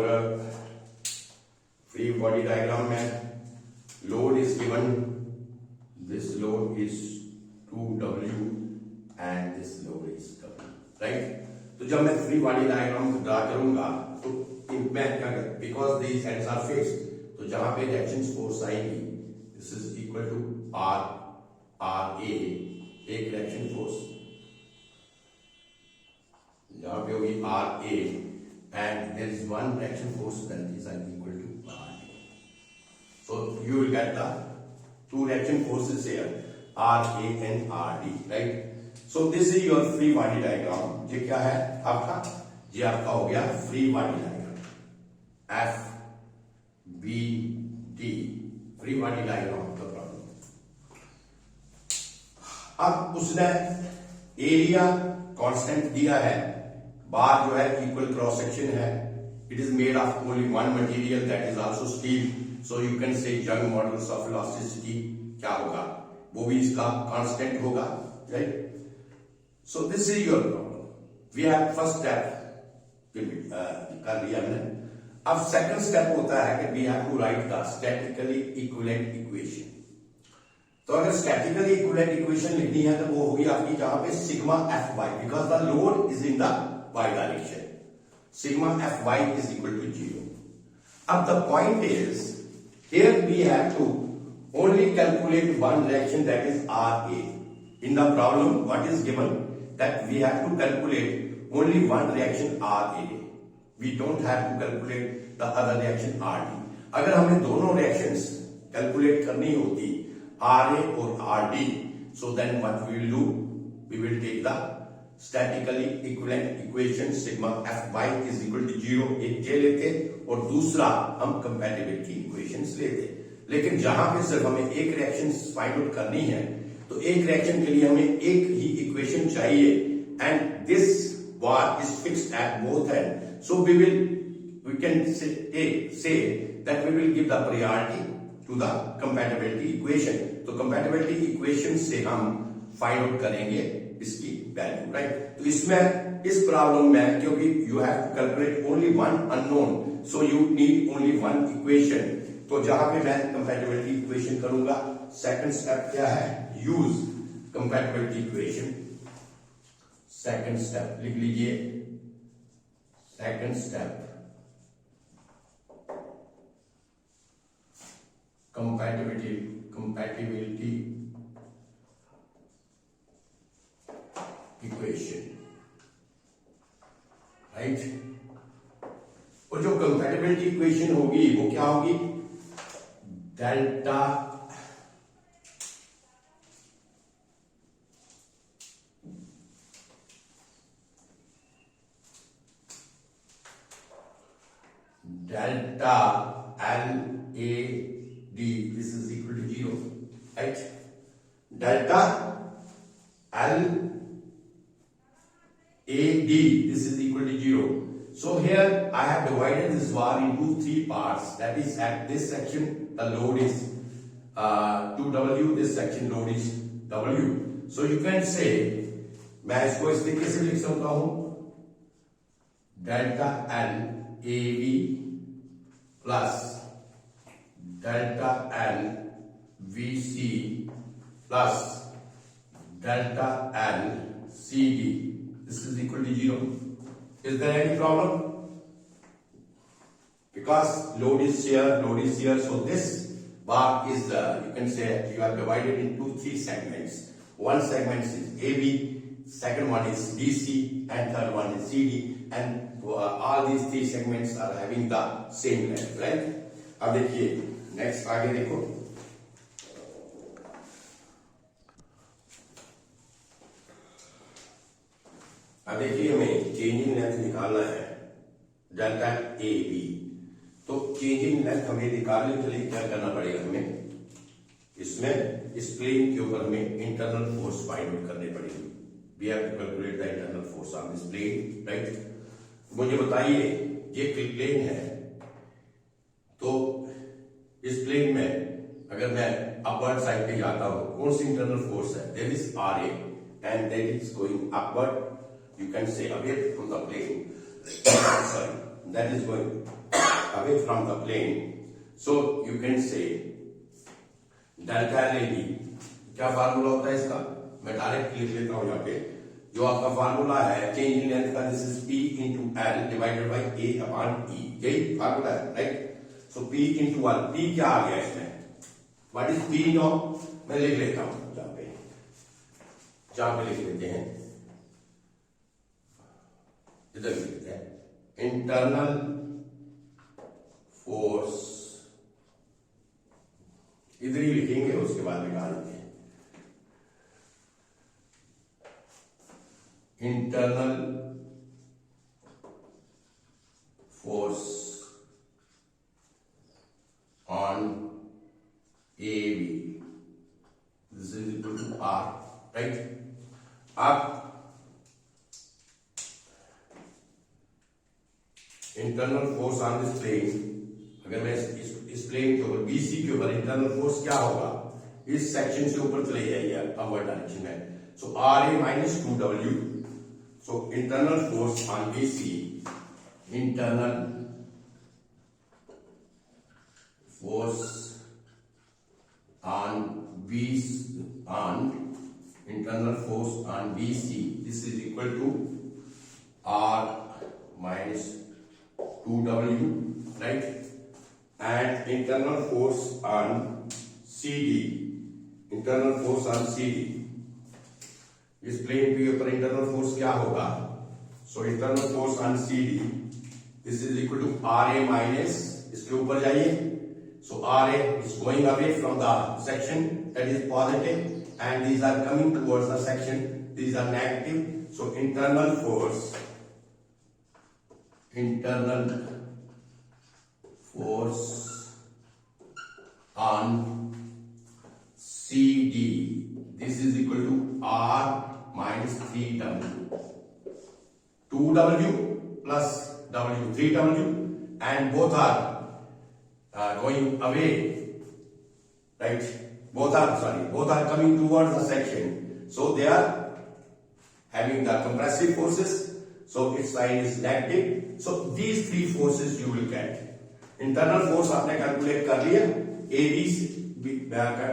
फ्री बॉडी डायग्राम में load is given, this load is 2W and this load is W, right. तो जब मैं फ्री बॉडी डायग्राम ड्रा करूंगा तो मैं क्या करूं, because these ends are fixed, तो जहां पे रिएक्शन फोर्स आएगी this is equal to R A, एक रिएक्शन फोर्स जहां पे होगी R A and there is one reaction force that is equal to R A। So you will get the two reaction forces here R A and R D, right. So this is your free body diagram. ये क्या है आपका, ये आपका हो गया free body diagram, FBD, free body diagram का problem. अब उसने एरिया कांस्टेंट दिया है, बार जो है इक्वल क्रॉस सेक्शन है, it is made of only one material that is also steel, so you can say Young modulus of elasticity क्या होगा, वो भी इसका कांस्टेंट होगा, right. So this is your problem, we have first step कर लिया हमने। अब सेकंड स्टेप होता है कि we have to write the statically equivalent equation. तो अगर स्टैटिकली इक्विवेलेंट इक्वेशन लिखनी है तो वो होगी आपकी जहां पे sigma F Y, because the load is in the Y direction, sigma F Y is equal to 0। अब the point is here we have to only calculate one reaction, that is RA. In the problem what is given that we have to calculate only one reaction RA, we don't have to calculate the other reaction RD. अगर हमें दोनों reactions calculate करनी होती RA और RD, so then what we will do, we will take the statically equivalent equation sigma Fy is equal to 0 एक जे लेते और दूसरा हम compatibility equations लेते। लेकिन जहां पे सिर्फ हमें एक रिएक्शन फाइंड आउट करनी है तो एक रिएक्शन के लिए हमें एक ही इक्वेशन चाहिए, and this bar is fixed at both and, so we can say that we will give the priority to the compatibility equation। तो compatibility equation से हम फाइंड आउट करेंगे इसकी वैल्यू, राइट। तो इसमें इस प्रॉब्लम में क्योंकि you have to calculate only one unknown, so you need only one equation. तो जहां पे मैं कंपैटिबिलिटी इक्वेशन करूंगा, सेकंड स्टेप क्या है, use compatibility equation. Second step लिख लीजिए, second step compatibility equation, right. और जो कंपैटिबिलिटी इक्वेशन होगी वो क्या होगी, delta L A D, this is equal to 0, right. Delta L AD, this is equal to 0. So here I have divided this bar into 3 parts. That is, at this section the load is 2W, this section load is W. So you can say, मैं इसको इस तरीके से लिख सकता हूं, delta L AB plus delta L VC plus delta L CD. This is equal to 0. Is there any problem? Because load is here, so this bar is you can say you have divided into 3 segments. One segment is AB, second one is BC, and third one is CD, and all these 3 segments are having the same length, right? अब देखिए next आगे देखो, अब देखिए हमें change in length निकालना है, delta A B. तो चेंज इन लेंथ हमें निकालने के लिए क्या करना पड़ेगा, हमें इसमें इस प्लेन के ऊपर हमें इंटरनल फोर्स फाइंड आउट करनी पड़ेगी। We have to calculate the internal force on this plane, right. मुझे बताइए ये प्लेन है, तो इस प्लेन में अगर मैं अपवर्ड साइड पे जाता हूं, कौन सी इंटरनल फोर्स है, there is R A and that is going upward, you can say away from the plane sorry, that is going away from the plane, so you can say delta L A B। क्या formula होता है इसका, मैं direct लिख लेता हूं यहाँ पे, जो आपका फार्मूला है चेंज इन लेंथ का, this is P into L divided by A upon E, यही फार्मूला है, राइट। सो P इंटू L, P क्या आ गया इसमें, व्हाट इज P नाउ, मैं लिख लेता हूं जहां पे लिख लेते हैं, इधर लिखते हैं इंटरनल फोर्स, इधर ही लिखेंगे उसके बाद निकालेंगे, internal force on A B, this is equal to R, right. अब internal force on this plane अगर मैं इस प्लेन के ऊपर BC के ऊपर इंटरनल फोर्स क्या होगा, इस सेक्शन से ऊपर चले जाइए अपवर्ड डायरेक्शन में, सो RA minus 2W, so internal force on BC, internal force on internal force on BC, this is equal to R minus 2W, right? And internal force on CD, internal force on CD, इस plane के ऊपर internal force क्या होगा, so internal force on CD, this is equal to RA minus, इसके ऊपर जाइए, so RA is going away from the section that is positive and these are coming towards the section, these are negative, so internal force on CD, this is equal to R minus 3W, 2W plus W, 3W, and both are going away, right? Both are coming towards the section, so they are having the compressive forces, so its sign is negative, so these three forces you will get. Internal force आपने calculate कर लिया,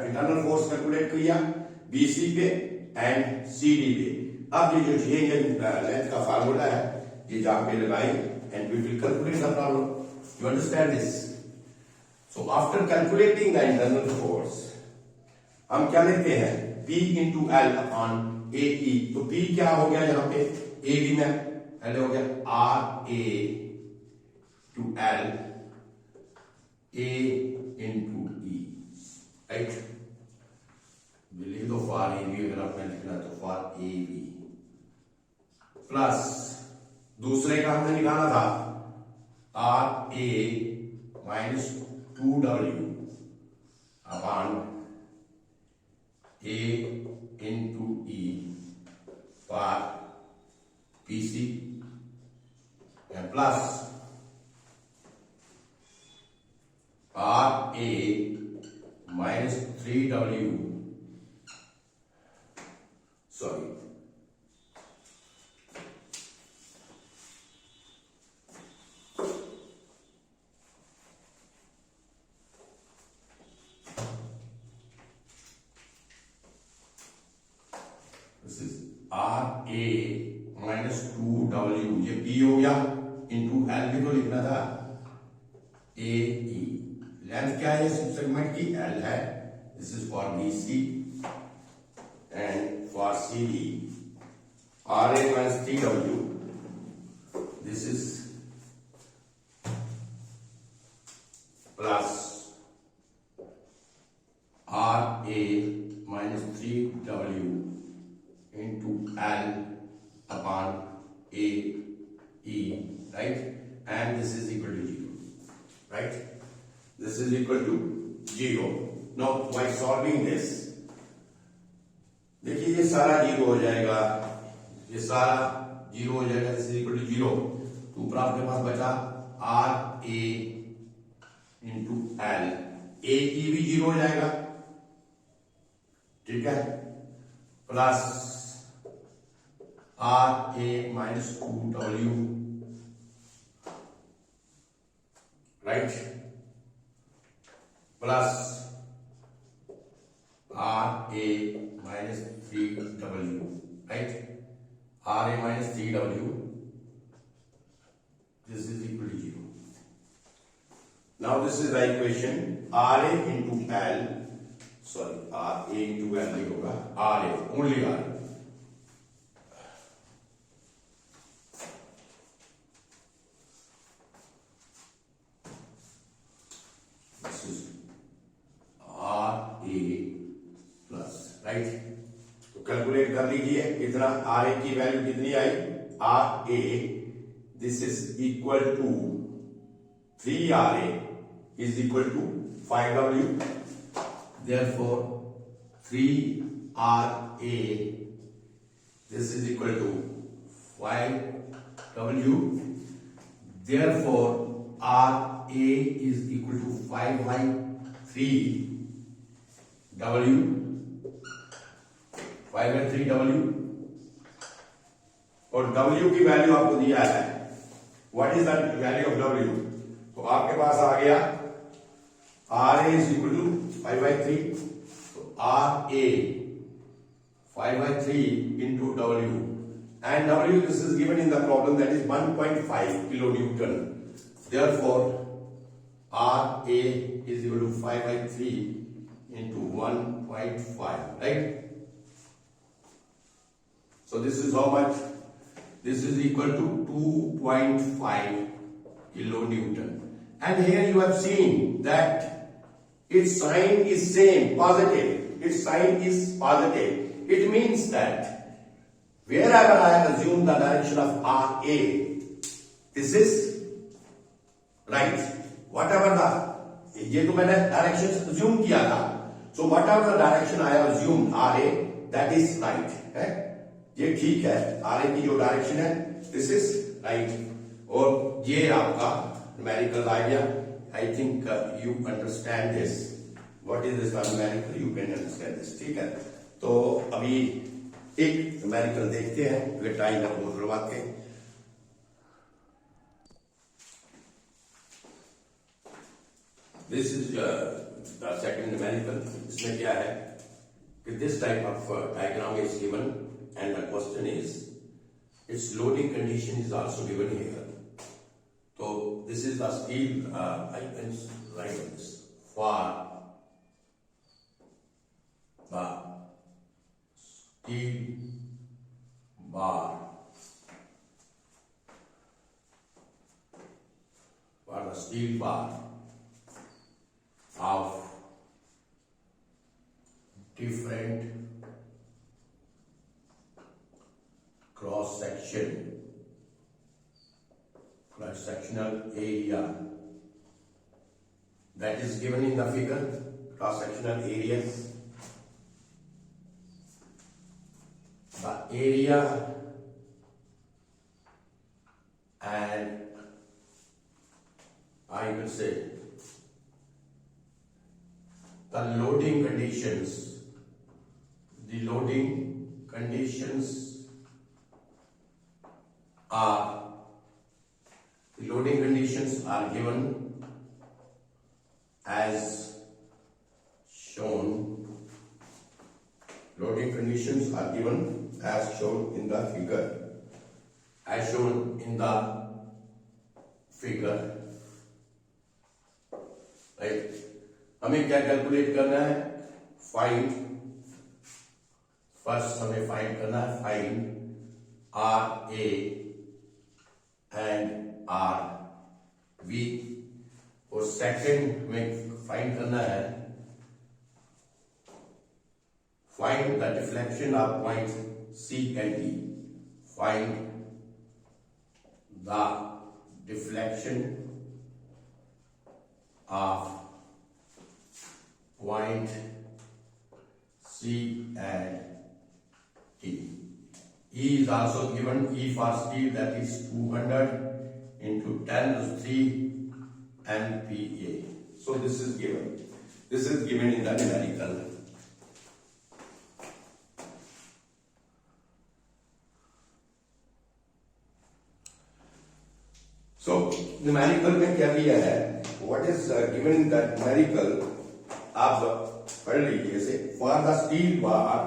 internal force calculate किया BC पे and CD पे. अब ये जो change length का फार्मूला है ये जहां पे लगाई and we will calculate the problem. You understand this? So after calculating the internal force, हम क्या लेते हैं, P into L upon AE. तो P क्या हो गया यहाँ पे, AB में पहले हो गया RA to L, A into E, right? लिख दो for AB, अगर आपने लिखना है तो for AB प्लस दूसरे का हमने निकाला था RA minus 2W upon A into E for PC and plus RA minus 3W, sorry, this is RA minus 2W, ये P हो गया इंटू L भी तो लिखना था AE. लेंथ क्या है इस सेगमेंट की, L है. This is for BC and for CD RA minus 3W, this is plus RA minus 3W into L upon AE, right? And this is equal to 0, right? This is equal to 0. Now by solving this, देखिए ये सारा 0 हो जाएगा, ये सारा 0 हो जाएगा, this is equal to 0. तो ऊपर आपके पास बचा RA into L, AE भी 0 हो जाएगा, ठीक है, plus RA minus 2W, right, plus RA minus 3W, right, RA minus 3W, this is equal to 0. Now this is the equation, RA into L, sorry, RA into L नहीं होगा, RA, only RA. This is RA plus, right? तो calculate कर लीजिए इतना, RA की value कितनी आई, RA, this is equal to 3RA is equal to 5W. Therefore 3RA, this is equal to 5W. Therefore RA is equal to 5/3W, 5/3W, और W की value आपको दिया है। What is the value of W? तो आपके पास आ गया RA is equal to 5/3, तो RA 5/3 into W, and W, this is given in the problem, that is 1.5 kilonewton. Therefore RA is equal to 5/3 into 1.5, right? So this is how much? This is equal to 2.5 kilonewton. And here you have seen that its sign is same, positive. Its sign is positive. It means that wherever I have assumed the direction of RA, this is right. Whatever the, ये तो मैंने direction assume किया था. So whatever the direction I have assumed RA, that is right. है? ये ठीक है. RA की जो डायरेक्शन है, this is right. और ये आपका numerical idea. I think you understand this. What is this numerical? You can understand this. ठीक है. तो अभी एक numerical देखते हैं. ये टाइम आपको करवाते हैं. This is the second numerical. इसमें क्या है कि this type of diagram is given and the question is its loading condition is also given here. So this is the steel. I can write this for the steel bar, for the steel bar of different cross-sectional area that is given in the figure. Cross-sectional area, the area and I could say the loading conditions. The loading conditions are given as shown. Loading conditions are given as shown in the figure. As shown in the figure, right? हमें क्या calculate करना है? Find, first हमें find करना है, find RA and RV, और second में find करना है, find the deflection of point C and D. Find the deflection of point C and D. E is also given. E for steel, that is 200 into 10 to 3 MPa. So this is given. This is given in the numerical. So numerical में क्या दिया है? What is given in the numerical? आप पढ़ लीजिए से. For the steel bar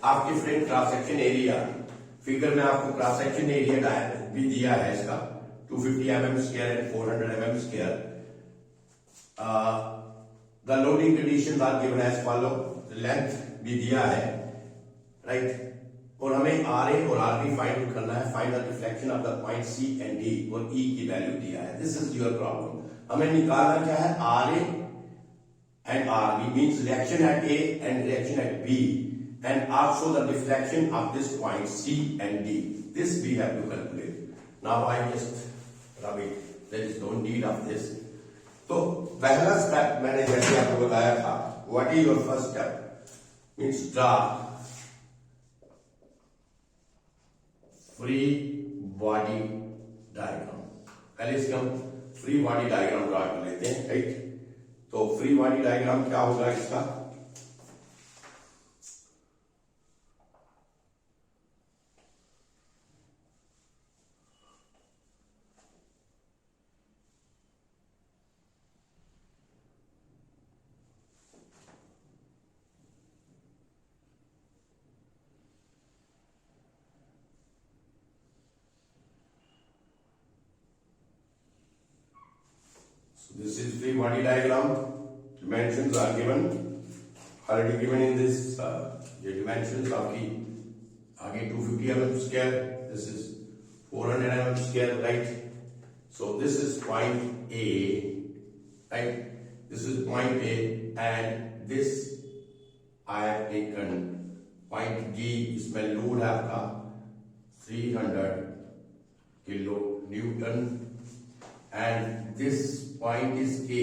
आप different cross section area, figure में आपको क्रॉस सेक्शन एरिया भी दिया है इसका 250 mm square and 400 mm square. The loading conditions are given as follow. Length भी दिया है, राइट? और हमें RA और RB फाइंड करना है. Find the reflection of the point C and D, और E की वैल्यू दिया है. This is your problem. हमें निकालना क्या है? RA and RB means reaction at A and reaction at B, and also the deflection of this point C and D. This we have to calculate. Now I just rub it. There is no need of this. तो पहला step मैंने जैसे आपको बताया था. What is your first step? Means draw free body diagram. पहले इसके हम फ्री बॉडी डायग्राम ड्रा कर लेते हैं, राइट। तो फ्री बॉडी डायग्राम क्या होगा इसका, this is free body diagram. Dimensions are given, already given in this. ये dimensions आपकी आगे 250 mm square, this is 400 mm square, right? So this is point A, right? This is point A, and this I have taken point D. इसमें load है आपका 300 kilo Newton, and this point is K,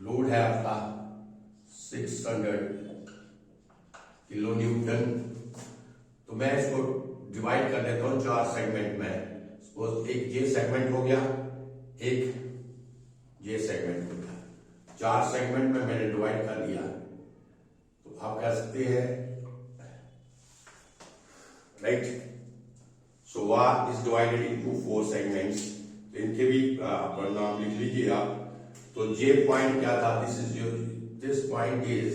load है आपका 600 kilo Newton. तो मैं इसको divide कर देता हूं 4 सेगमेंट में। सपोज एक जे सेगमेंट हो गया, एक जे सेगमेंट हो गया, 4 सेगमेंट में मैंने डिवाइड कर दिया। तो आप कह सकते हैं, right, so R is divided into 4 segments. इनके भी अपना नाम लिख लीजिए आप। तो जे पॉइंट क्या था, this is your, this point is,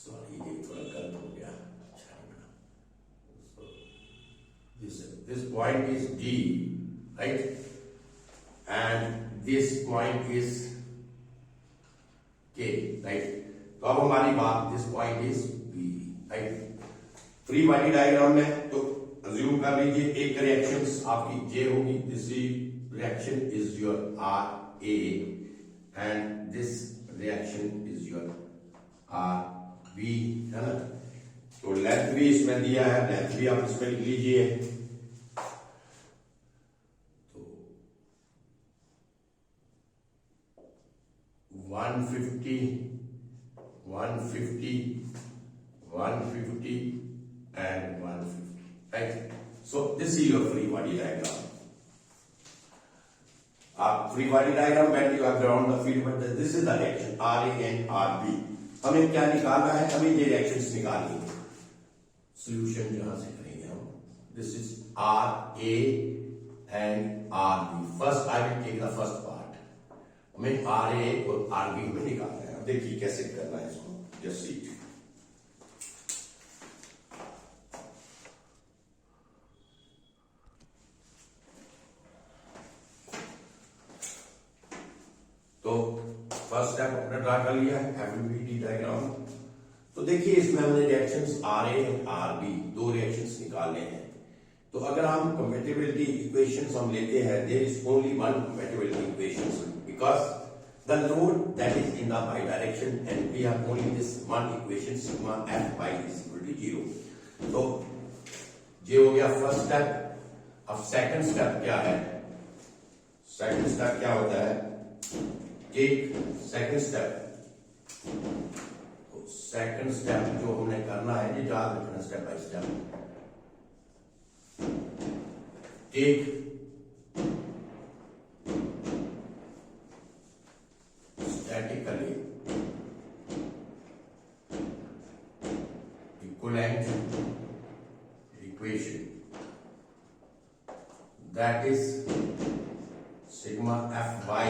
sorry ये थोड़ा गलत हो गया, this point is D, right, and this point is K, right. तो अब हमारी बात, this point is B, right. Free body diagram में तो अज्यूम कर लीजिए एक रिएक्शन आपकी जे होगी, this reaction is your RA and this reaction is your RB, है ना। तो लेंथ भी इसमें दिया है, लेंथ भी आप इसमें लिख लीजिए। तो 150, 150, 150 and 150, right? So this is your free body diagram. Free body diagram when you have drawn the field, but this is the reaction RA and RB। हमें क्या निकालना है, हमें ये रिएक्शंस निकालनी है। सोल्यूशन जहां से करेंगे हम, this is RA and RB। First I will take the first part, हमें RA और RB में निकालना है। अब देखिए कैसे करना है इसको, जस्ट सी। तो फर्स्ट स्टेप अपना ड्रा कर लिया है, एफबीडी डायग्राम। तो देखिए इसमें हमने रिएक्शंस RA और RB, 2 रिएक्शंस निकालने हैं। तो अगर हम कंपैटिबिलिटी इक्वेशंस हम लेते हैं, there is only one compatibility equations because the load that is in the Y direction and we have only this one equation, sigma F Y is equal to 0। तो ये हो गया फर्स्ट स्टेप। अब second step क्या है, second step क्या होता है, एक सेकंड स्टेप। तो सेकंड स्टेप जो हमने करना है, ये याद रखना स्टेप बाय स्टेप। एक statically equivalent equation that is sigma F by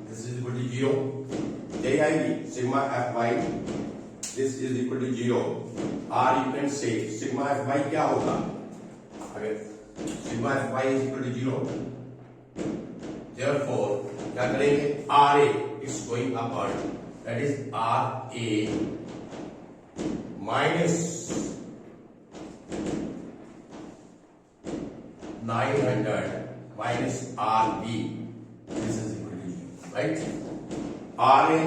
this is equal to 0, यही आएगी sigma F by this is equal to 0, or you can say sigma F by क्या होगा, अगर sigma F by is equal to 0, therefore क्या करेंगे, RA is going upward, that is RA minus 900 minus RB, this is equal to 0, right? RA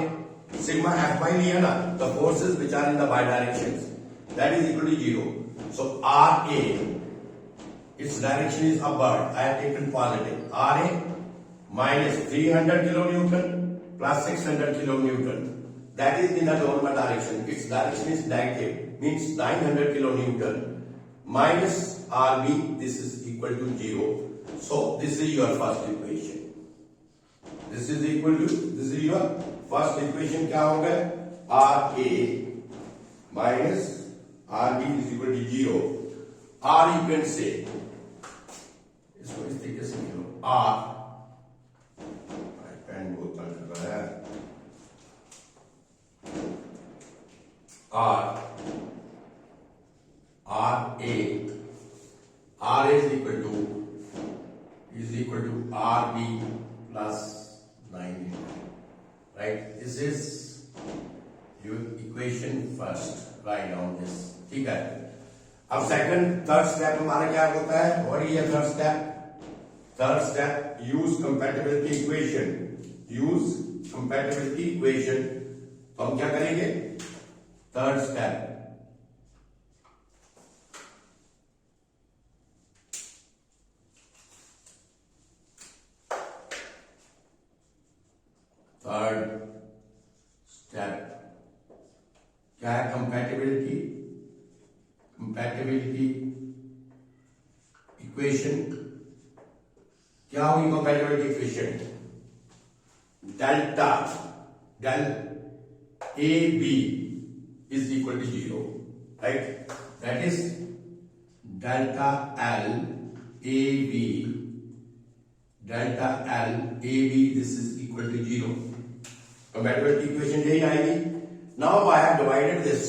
sigma F by लिया ना, the forces which are in the bidirections, that is equal to 0. So RA, its direction is upward. I have taken positive. RA minus 300 kilonewton plus 600 kilonewton. That is in the normal direction. Its direction is negative, means 900 kilonewton minus RB. This is equal to 0. So this is your first equation. This is equal to, this is your first equation. क्या होगा? RA minus RB is equal to 0. R you can say, इसको इस तरीके से लिखो, R, pen बहुत तंग कर रहा है, R is equal to RB plus 9, right? This is your equation first. Write down this. ठीक है. अब थर्ड स्टेप हमारा क्या होता है? और ये third step use compatibility equation. तो हम क्या करेंगे? थर्ड स्टेप क्या है? Compatibility equation. क्या होगी compatibility equation? Del A B is equal to 0, right? That is delta L A B this is equal to 0. Compatibility equation यही आएगी. Now I have divided this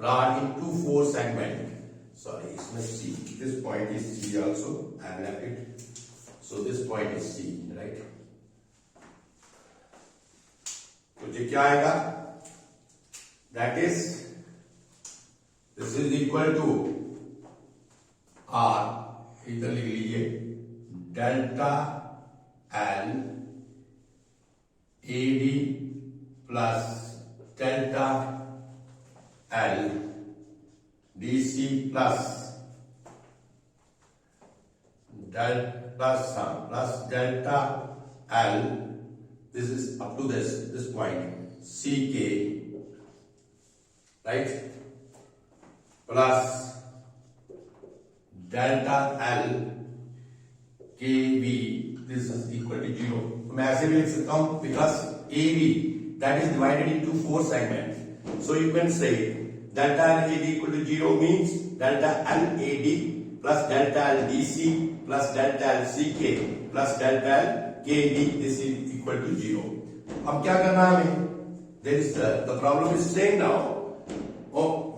rod into 4 segment. Sorry, इसमें C. This point is C also. I have left it. So this point is C, right? तो ये क्या आएगा? That is, this is equal to R. इधर लिख लीजिए. Delta L AD plus delta L DC plus delta L, this is up to this point, CK, right, plus delta L KB, this is equal to 0. मैं ऐसे भी लिख सकता हूं because AB that is divided into 4 segments. So you can say delta L AD equal to 0 means delta L AD plus delta L DC plus delta L CK plus delta L KB, this is equal to 0. अब क्या करना है हमें? There is the problem is same now.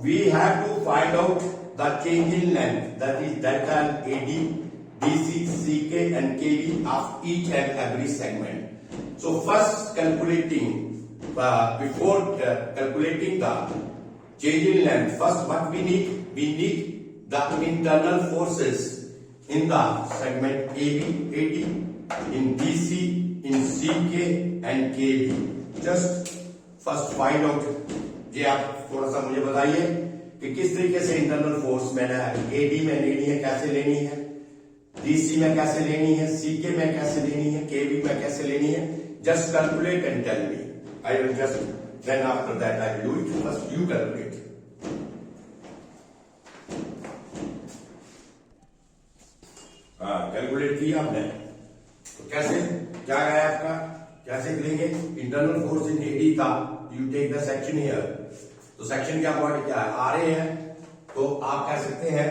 We have to find out the change in length, that is delta L AD, DC, CK and KB of each and every segment. So first calculating, before calculating the change in length, first what we need the internal forces in the segment AB, AD, in DC, in CK and KB. Just first find out. ये आप थोड़ा सा मुझे बताइए कि किस तरीके से इंटरनल फोर्स मैंने AD में लेनी है, कैसे लेनी है, DC में कैसे लेनी है, CK में कैसे लेनी है, KB में कैसे लेनी है. Just calculate and tell me. I will just, then after that I will do it. First you calculate. Calculate किया आपने तो कैसे, क्या आया आपका? कैसे लेंगे? इंटरनल फोर्स इन एडी था. You take the section here. तो सेक्शन क्या पॉइंट क्या है? आरए है. तो आप कह सकते हैं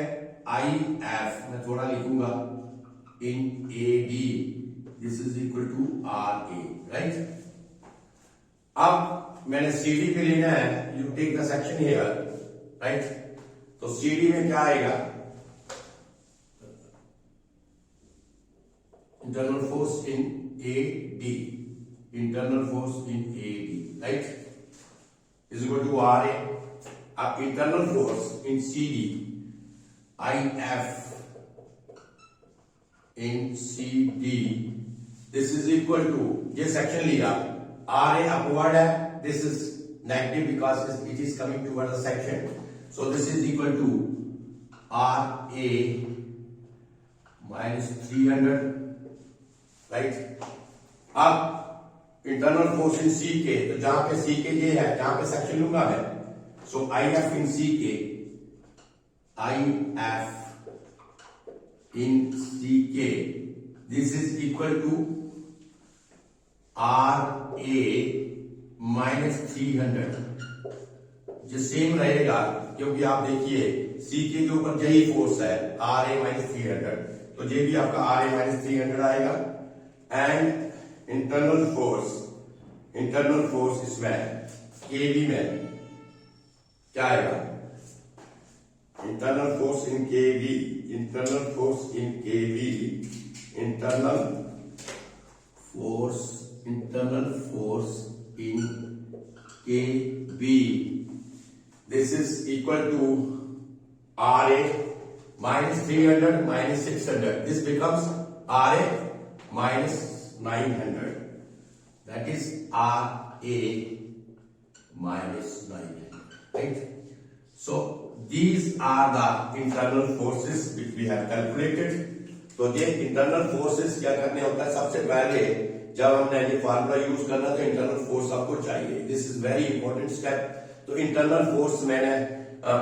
IF, मैं थोड़ा लिखूंगा, in AD this is equal to RA, right? अब मैंने CD पे लेना है. You take the section here, right? तो CD में क्या आएगा? internal force in AD, right, is equal to RA. अब internal force in CD, IF in CD, this is equal to, ये section लिया, RA upward है, this is negative because it is coming toward the section, so this is equal to RA minus 300. Right. अब internal force इन CK, तो जहां पे CK ये है, जहां पे सेक्शन लूंगा मैं, सो IF in CK, IF in CK, this is equal to RA minus 300, जो सेम रहेगा क्योंकि आप देखिए CK के ऊपर यही फोर्स है RA माइनस 300, तो ये भी आपका RA माइनस 300 आएगा। एंड इंटरनल फोर्स इसमें KB में क्या आएगा, internal force in KB, internal force in KB, this is equal to RA minus 300 minus 600, this becomes RA minus 900, that is RA minus 900, right? So these are the internal forces which we have calculated. तो ये internal forces क्या करने होता है, सबसे पहले जब हमने ये फार्मूला यूज करना तो इंटरनल फोर्स आपको चाहिए, this is very important step. तो इंटरनल फोर्स मैंने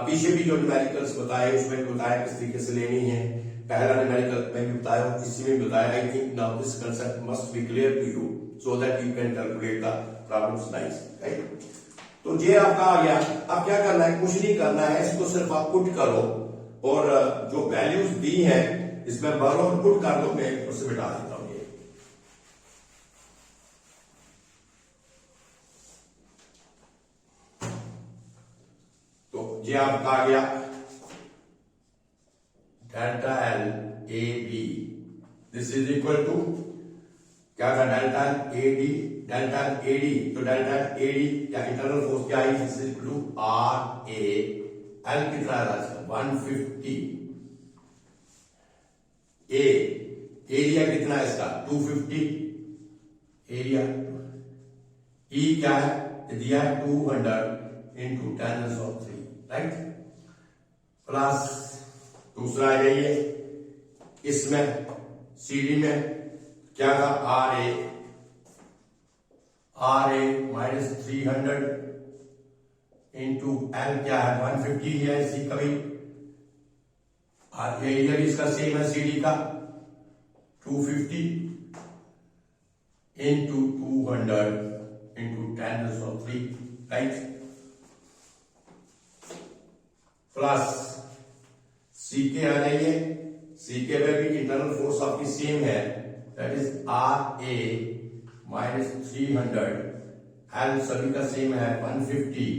पीछे भी जो न्यूमेरिकल्स बताए उसमें बताया किस तरीके से लेनी है, पहला न्यूमेरिकल में भी बताया, इसी में बताया। I think now this concept must be clear to you so that you can calculate the problems nice, right. तो ये आपका आ गया। अब क्या करना है, कुछ नहीं करना है, इसको सिर्फ आप पुट करो और जो वैल्यूज दी हैं इसमें भरो और पुट कर दो। मैं उससे बिठा देता हूं ये। तो ये आपका आ गया delta L A B, this is equal to क्या था, डेल्टा AD, डेल्टा AD, तो डेल्टा AD या इंटरनल फोर्स क्या है, this is equal to RA, L कितना है 150, A एरिया कितना है इसका 250, एरिया, E क्या है दिया है 200 इंटू 10⁻3, राइट, प्लस दूसरा है ये, इसमें CD में क्या था RA माइनस 300 इंटू L क्या है 150 है, इसी का भी एरिया भी इसका सेम है CD का 250 into 200 into 10⁻3, right, plus CK आ रही है, CK में भी इंटरनल फोर्स आपकी सेम है, that is RA minus 300, L सभी का सेम है 150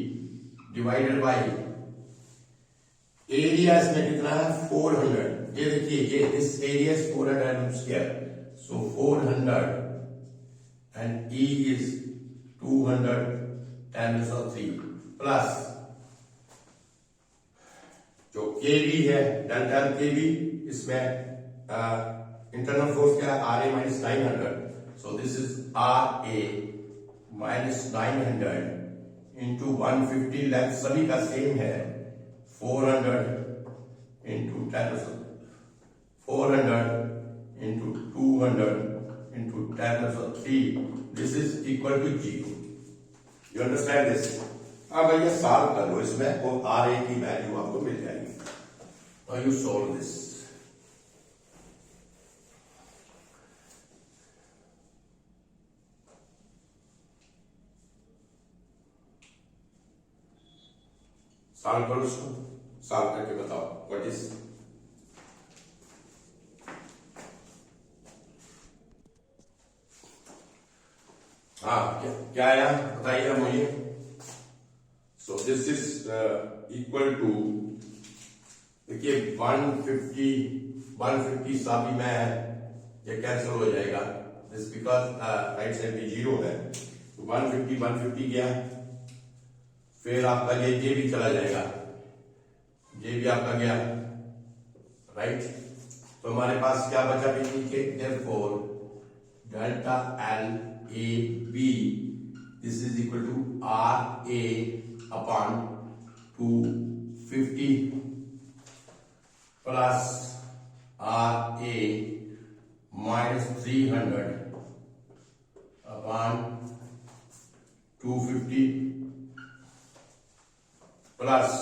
डिवाइडेड बाई एरिया इसमें कितना है 400, ये देखिए ये this area is 400 square, so 400 and E is 200 10⁻3 plus जो KB है डेल्टा KB, इसमें इंटरनल फोर्स क्या है RA minus 900, so this is RA minus 900 into 150, length सभी का सेम है 400 into 400 into 200 into 10⁻3, this is equal to 0। You understand this? अब भैया सॉल्व कर लो इसमें और RA की वैल्यू आपको मिल जाएगी। और यू सॉल्व दिस। सॉल्व करो इसको, सॉल्व करके बताओ व्हाट इज। हाँ क्या आया बताइए मुझे। So this is equal to, देखिए 150 साबी में है, ये कैंसिल हो जाएगा दिस बिकॉज राइट साइड में 0 है, तो 150 गया, फिर आपका ये भी चला जाएगा, ये भी आपका गया, राइट। तो हमारे पास क्या बचा भी नीचे, therefore delta L A B this is equal to RA upon 250 plus RA minus 300 upon 250 plus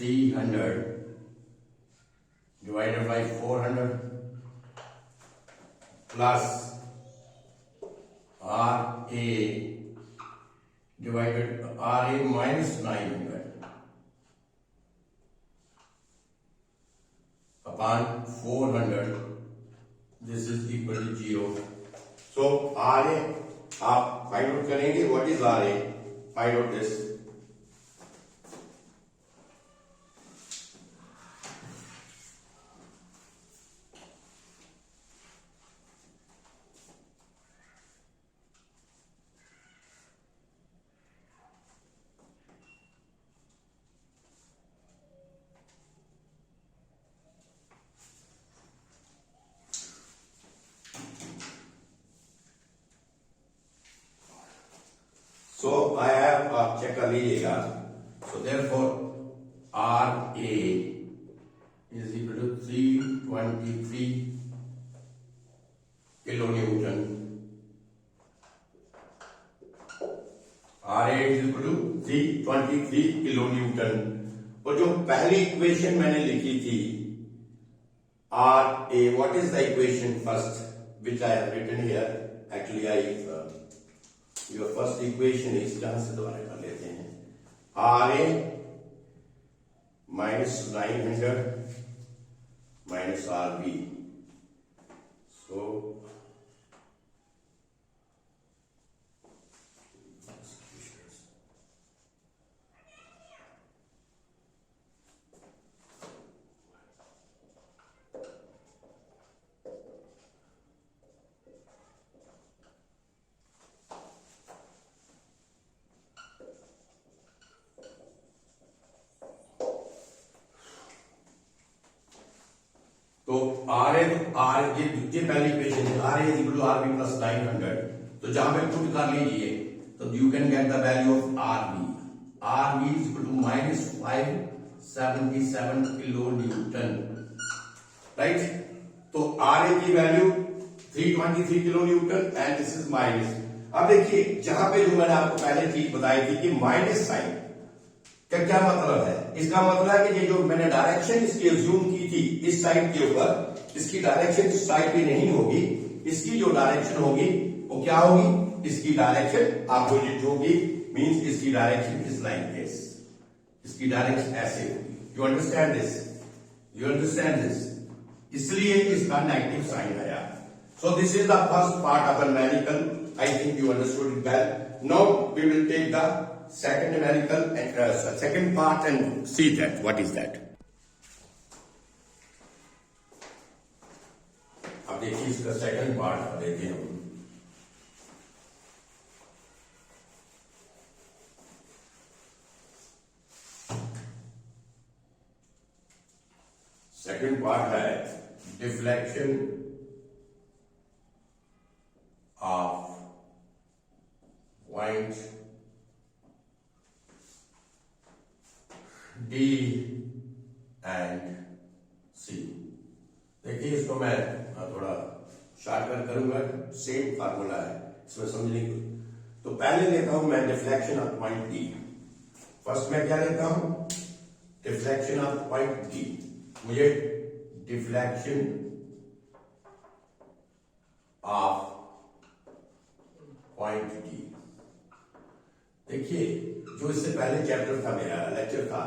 300 divided by 400 plus RA divided RA minus 900 upon 400. This is equal to 0. So RA आप find out करेंगे. What is RA? Find out this. So I have आप check कर लीजिएगा. So therefore RA is equal to 323 kilonewton. RA is equal to 323 kilonewton. और जो पहली equation मैंने लिखी थी RA, what is the equation first which I have written here? Actually your first equation is, जहां से दोबारा कर लेते हैं, RA minus 900 minus RB. So तो RA ये पहली इक्वेशन है. RA is equal to RB plus 900. तो जहां पे पुट कर लीजिए तो you can get the value of RB. RB is equal to minus 577 kilo Newton. Right. तो RA की value 323 kilo Newton and this is minus. अब देखिए जहां पे जो मैंने आपको पहले चीज बताई थी कि माइनस साइन का क्या मतलब है. इसका मतलब है कि ये जो मैंने डायरेक्शन इसकी अज्यूम की थी इस साइड के ऊपर, इसकी डायरेक्शन इस साइड पे नहीं होगी. इसकी जो डायरेक्शन होगी वो क्या होगी? इसकी डायरेक्शन अपोजिट होगी. मींस इसकी डायरेक्शन इज लाइक दिस. इसकी डायरेक्शन ऐसे होगी. You understand this? You understand this? इसलिए इसका नेगेटिव साइन आया. सो this is the first part of a numerical. I think you understood it well. Now we will take the second numerical and second part and see that what is that. अब देखिए इसका second part लेते हैं हम. Second part है deflection of point D and C. देखिए इसको मैं थोड़ा शॉर्टकट करूंगा. सेम फार्मूला है इसमें समझने की. तो पहले लेता हूं मैं deflection of point D. First मैं क्या लेता हूं? Deflection of point D. मुझे डिफ्लेक्शन ऑफ पॉइंट D. देखिए जो इससे पहले चैप्टर था, मेरा लेक्चर था,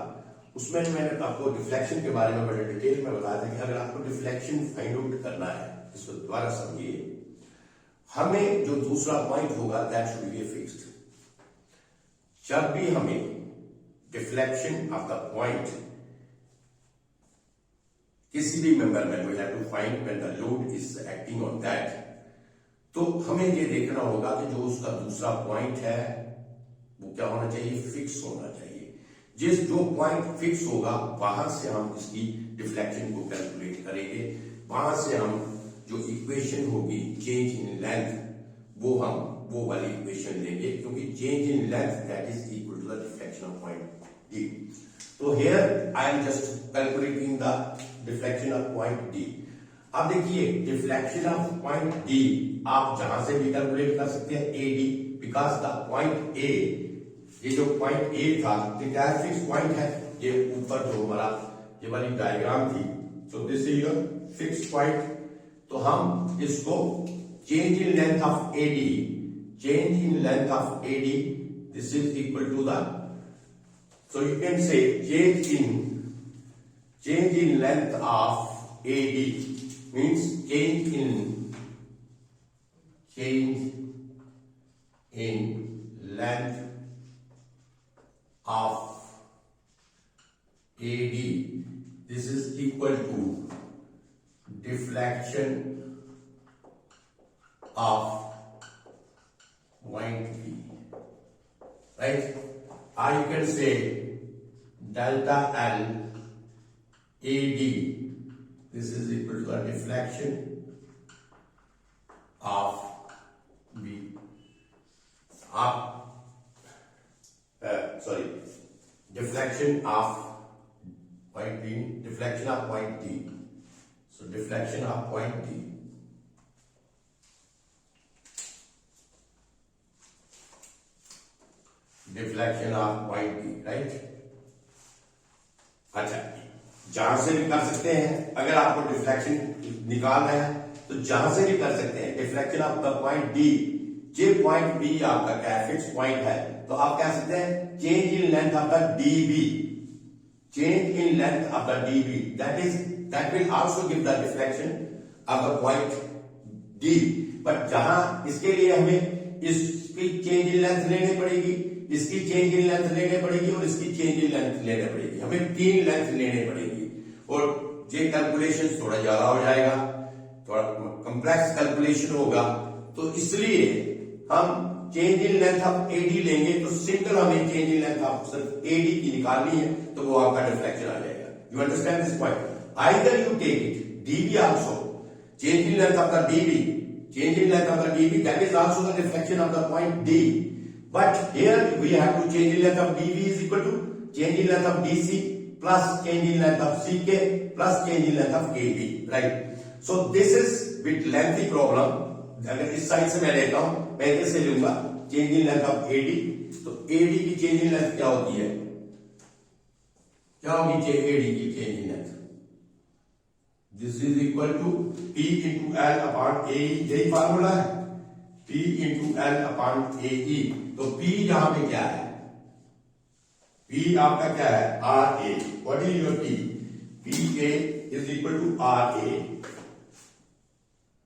उसमें मैंने आपको डिफ्लेक्शन के बारे में बड़े डिटेल में बताया था कि अगर आपको डिफ्लेक्शन फाइंड आउट करना है, इसको दोबारा समझिए, हमें जो दूसरा पॉइंट होगा दैट शुड बी फिक्स्ड. जब भी हमें डिफ्लेक्शन ऑफ द पॉइंट किसी भी मेंबर में we have to find when the load is acting on that, तो हमें ये देखना होगा कि जो उसका दूसरा पॉइंट है वो क्या होना चाहिए? फिक्स होना चाहिए. जिस जो पॉइंट फिक्स होगा वहां से हम इसकी डिफ्लेक्शन को कैलकुलेट करेंगे. वहां से हम जो इक्वेशन होगी चेंज इन लेंथ वो वाली इक्वेशन लेंगे, क्योंकि change in length that is equal to the deflection of point D. तो here I am just calculating the deflection of point D. अब देखिए डिफ्लेक्शन ऑफ पॉइंट D आप जहां से भी कैलकुलेट कर सकते हैं AD, because the point A, ये जो पॉइंट A था ये क्या फिक्स पॉइंट है. ये ऊपर जो हमारा ये वाली डायग्राम थी, so this is your fixed point. तो हम इसको change in length of AD, change in length of AD, this is equal to the, so you can say change in length of AD means change in length of AD. This is equal to deflection of point P, right? Or you can say delta L AD, this is equal to the deflection of B, deflection of point B, deflection of point D. So deflection of point D, deflection of point D, right? अच्छा, जहां से भी कर सकते हैं, अगर आपको deflection निकालना है तो जहां से भी कर सकते हैं। Deflection of the point D, J point B आपका क्या है, फिक्स पॉइंट है, तो आप कह सकते हैं change in length of the dB, change in length of the dB, that will also give the deflection of the point D. But जहां इसके लिए हमें इसकी चेंज इन लेंथ लेनी पड़ेगी, इसकी चेंज इन लेंथ लेने पड़ेगी और इसकी चेंज इन लेंथ लेने पड़ेगी, हमें 3 लेंथ लेने पड़ेगी। और ये कैलकुलेशन थोड़ा ज्यादा हो जाएगा, थोड़ा कॉम्प्लेक्स कैलकुलेशन होगा, तो इसलिए हम change in length of AD लेंगे, तो सिंपल हमें चेंज इन लेंथ ऑफ सिर्फ एडी की निकालनी है, तो वो आपका डिफ्लेक्शन आ जाएगा। You understand this point? Either you take it DB also, change in length of the DB, change in length of the dB, that is also the deflection of the point D. But here we have to change in length of dB is equal to change in length of DC plus change in length of CK plus change in length of KB, right? So this is bit lengthy problem. अगर इस side से मैं लेता हूं, मैं कैसे लूंगा change in length of AD, तो AD की change in length क्या होती है, क्या होगी AD की change in length? This is equal to P into L upon AE, यही फार्मूला है, P into L upon AE। तो P यहां पे क्या है, P आपका क्या है, RA। What is your P? PA is equal to RA।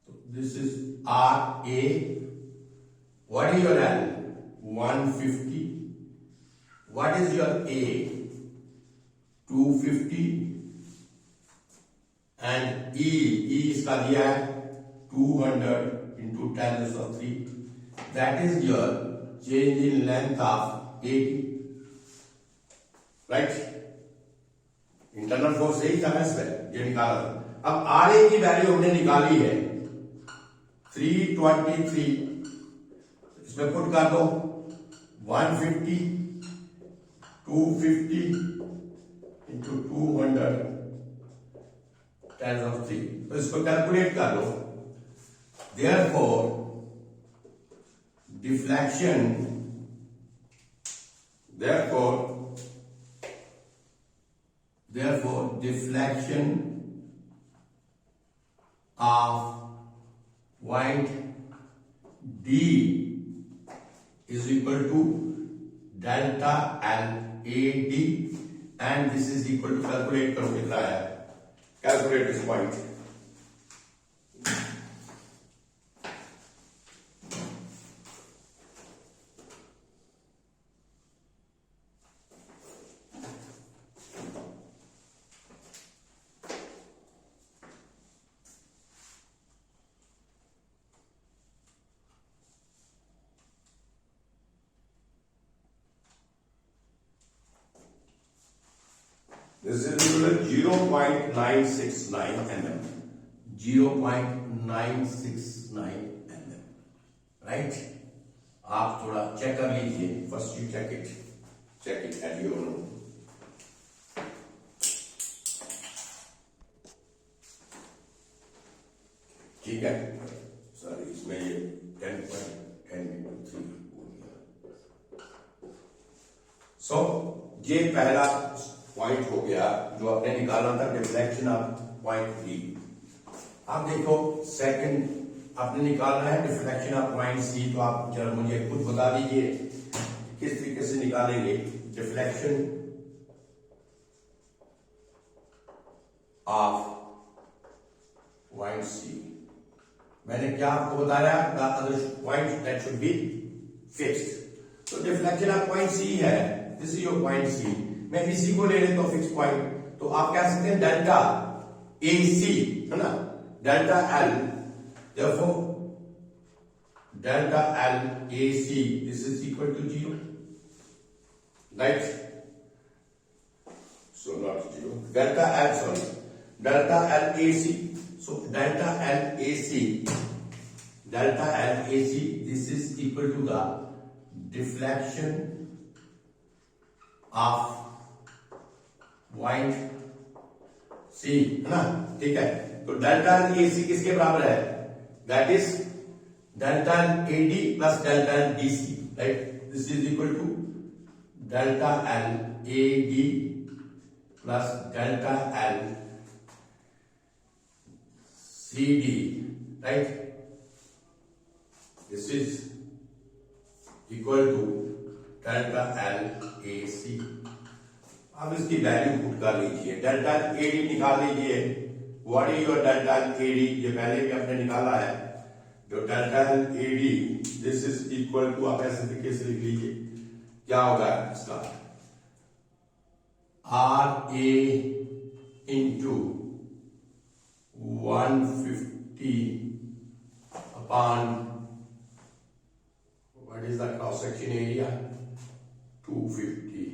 So this is RA। What is your L? 150। What is your A? 250। and E इसका दिया है 200 into 10⁻³ that is your change in length of AD, right? Internal force यही था इसमें, ये निकाला था। अब RA की वैल्यू हमने निकाली है 323, इसमें पुट कर दो 150 250 into 200 10⁻³, तो इसको कैलकुलेट कर लो। Therefore deflection of point D is equal to delta L AD and this is equal to, calculate करो कितना है, calculate this point. This is equal to 0.969 mm. 0.969 mm. Right? आप थोड़ा चेक कर लीजिए, first you check it at your own. ठीक है, sorry इसमें ये 10.10 into 3 हो गया। सो ये पहला पॉइंट हो गया जो आपने निकाला था, डिफ्लेक्शन ऑफ पॉइंट बी। अब देखो सेकंड आपने निकालना है डिफ्लेक्शन ऑफ पॉइंट सी, तो आप जरा मुझे खुद बता दीजिए किस तरीके से निकालेंगे डिफ्लेक्शन ऑफ पॉइंट सी। मैंने क्या आपको बताया, the other point that should be fixed. तो डिफ्लेक्शन ऑफ पॉइंट सी है, this is your point C. मैं इसी को ले लेता हूं फिक्स पॉइंट, तो आप कह सकते हैं डेल्टा ए सी, है ना, delta L, therefore delta L A C this is equal to 0, right? So not 0, delta L, sorry, delta L A C. So delta L A C, delta L A C this is equal to the deflection of point C, है ना, ठीक है। तो delta L A सी किसके बराबर है? That is delta L A D plus delta L D C, right? This is equal to delta L A D plus delta L C D, right? This is equal to delta L A C. अब इसकी value put कर लीजिए, delta A D निकाल लीजिए। What is your delta A D? ये पहले भी आपने निकाला है, जो delta A D this is equal to, आप ऐसे तरीके से लिख लीजिए, क्या होगा इसका, R A into 150 upon what is the cross section area, 250,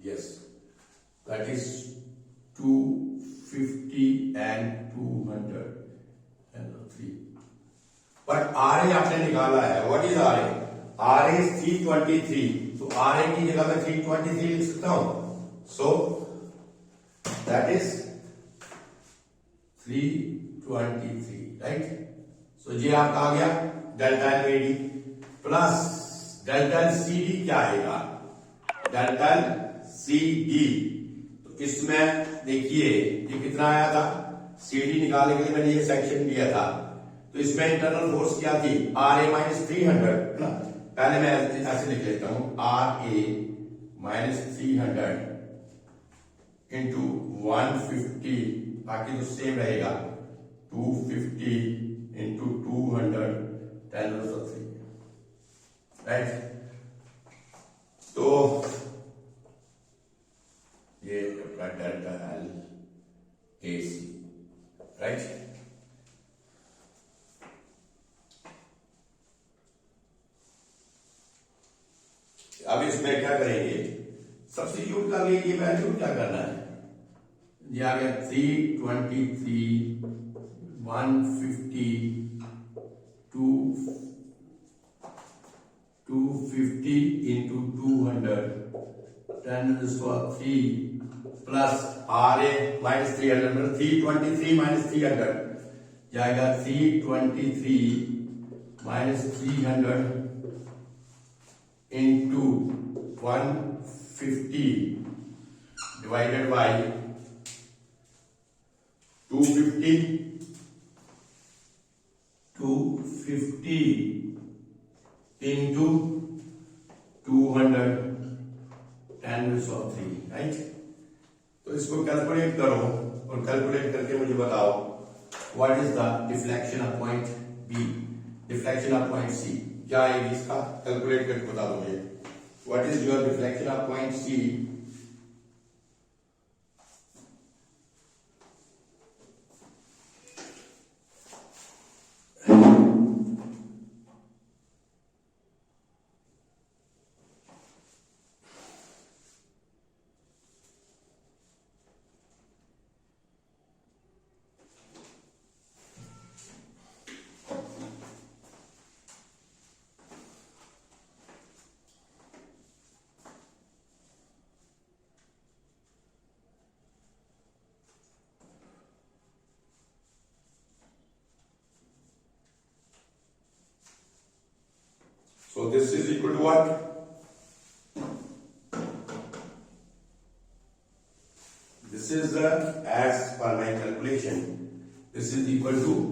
yes, that is 250 and 200 and 3. But RA आपने निकाला है, what is RA? RA is 323, तो RA की जगह मैं 323 लिख सकता हूं, so that is 323, right? So ये आपका आ गया delta L A D plus delta L C D क्या आएगा, डेल्टा एल सी डी। तो इसमें देखिए ये कितना आया था, सी डी निकालने के लिए मैंने ये सेक्शन दिया था, तो इसमें इंटरनल फोर्स क्या थी, आर ए माइनस 300 ना। पहले मैं ऐसे लिख लेता हूं, आर ए माइनस 300 इंटू 150, बाकी तो सेम रहेगा, 250 इंटू 200 10^3, राइट? तो ये अपना delta L A C, right? अब इसमें क्या करेंगे, सब्स्टिट्यूट कर लीजिए वैल्यू, क्या करना है, ये आ गया 323 150 250 into 200 10^3 plus R A minus 300, मतलब 323 माइनस 300 जाएगा 323 minus 300 into 150 divided by 250 into 200 10^3, right? तो इसको कैलकुलेट करो और कैलकुलेट करके मुझे बताओ what is the deflection of point B, deflection of point C क्या आएगी, इसका कैलकुलेट करके बता दो मुझे, what is your deflection of point C. So this is equal to what? is as per my calculation, this is equal to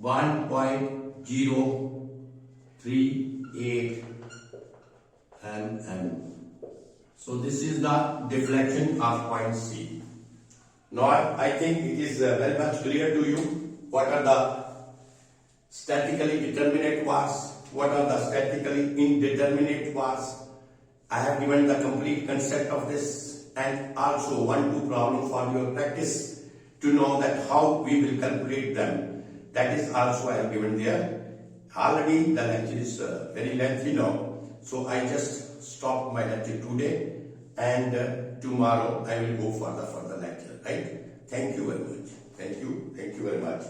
1.038 mm. So this is the deflection of point C. Now I think it is very much clear to you what are the statically determinate was, what are the statically indeterminate was. I have given the complete concept of this and also 1-2 problem for your practice to know that how we will calculate them. That is also I have given there. Already the lecture is very lengthy now, so I just stop my lecture today and tomorrow I will go for the further lecture, right? Thank you very much. Thank you very much.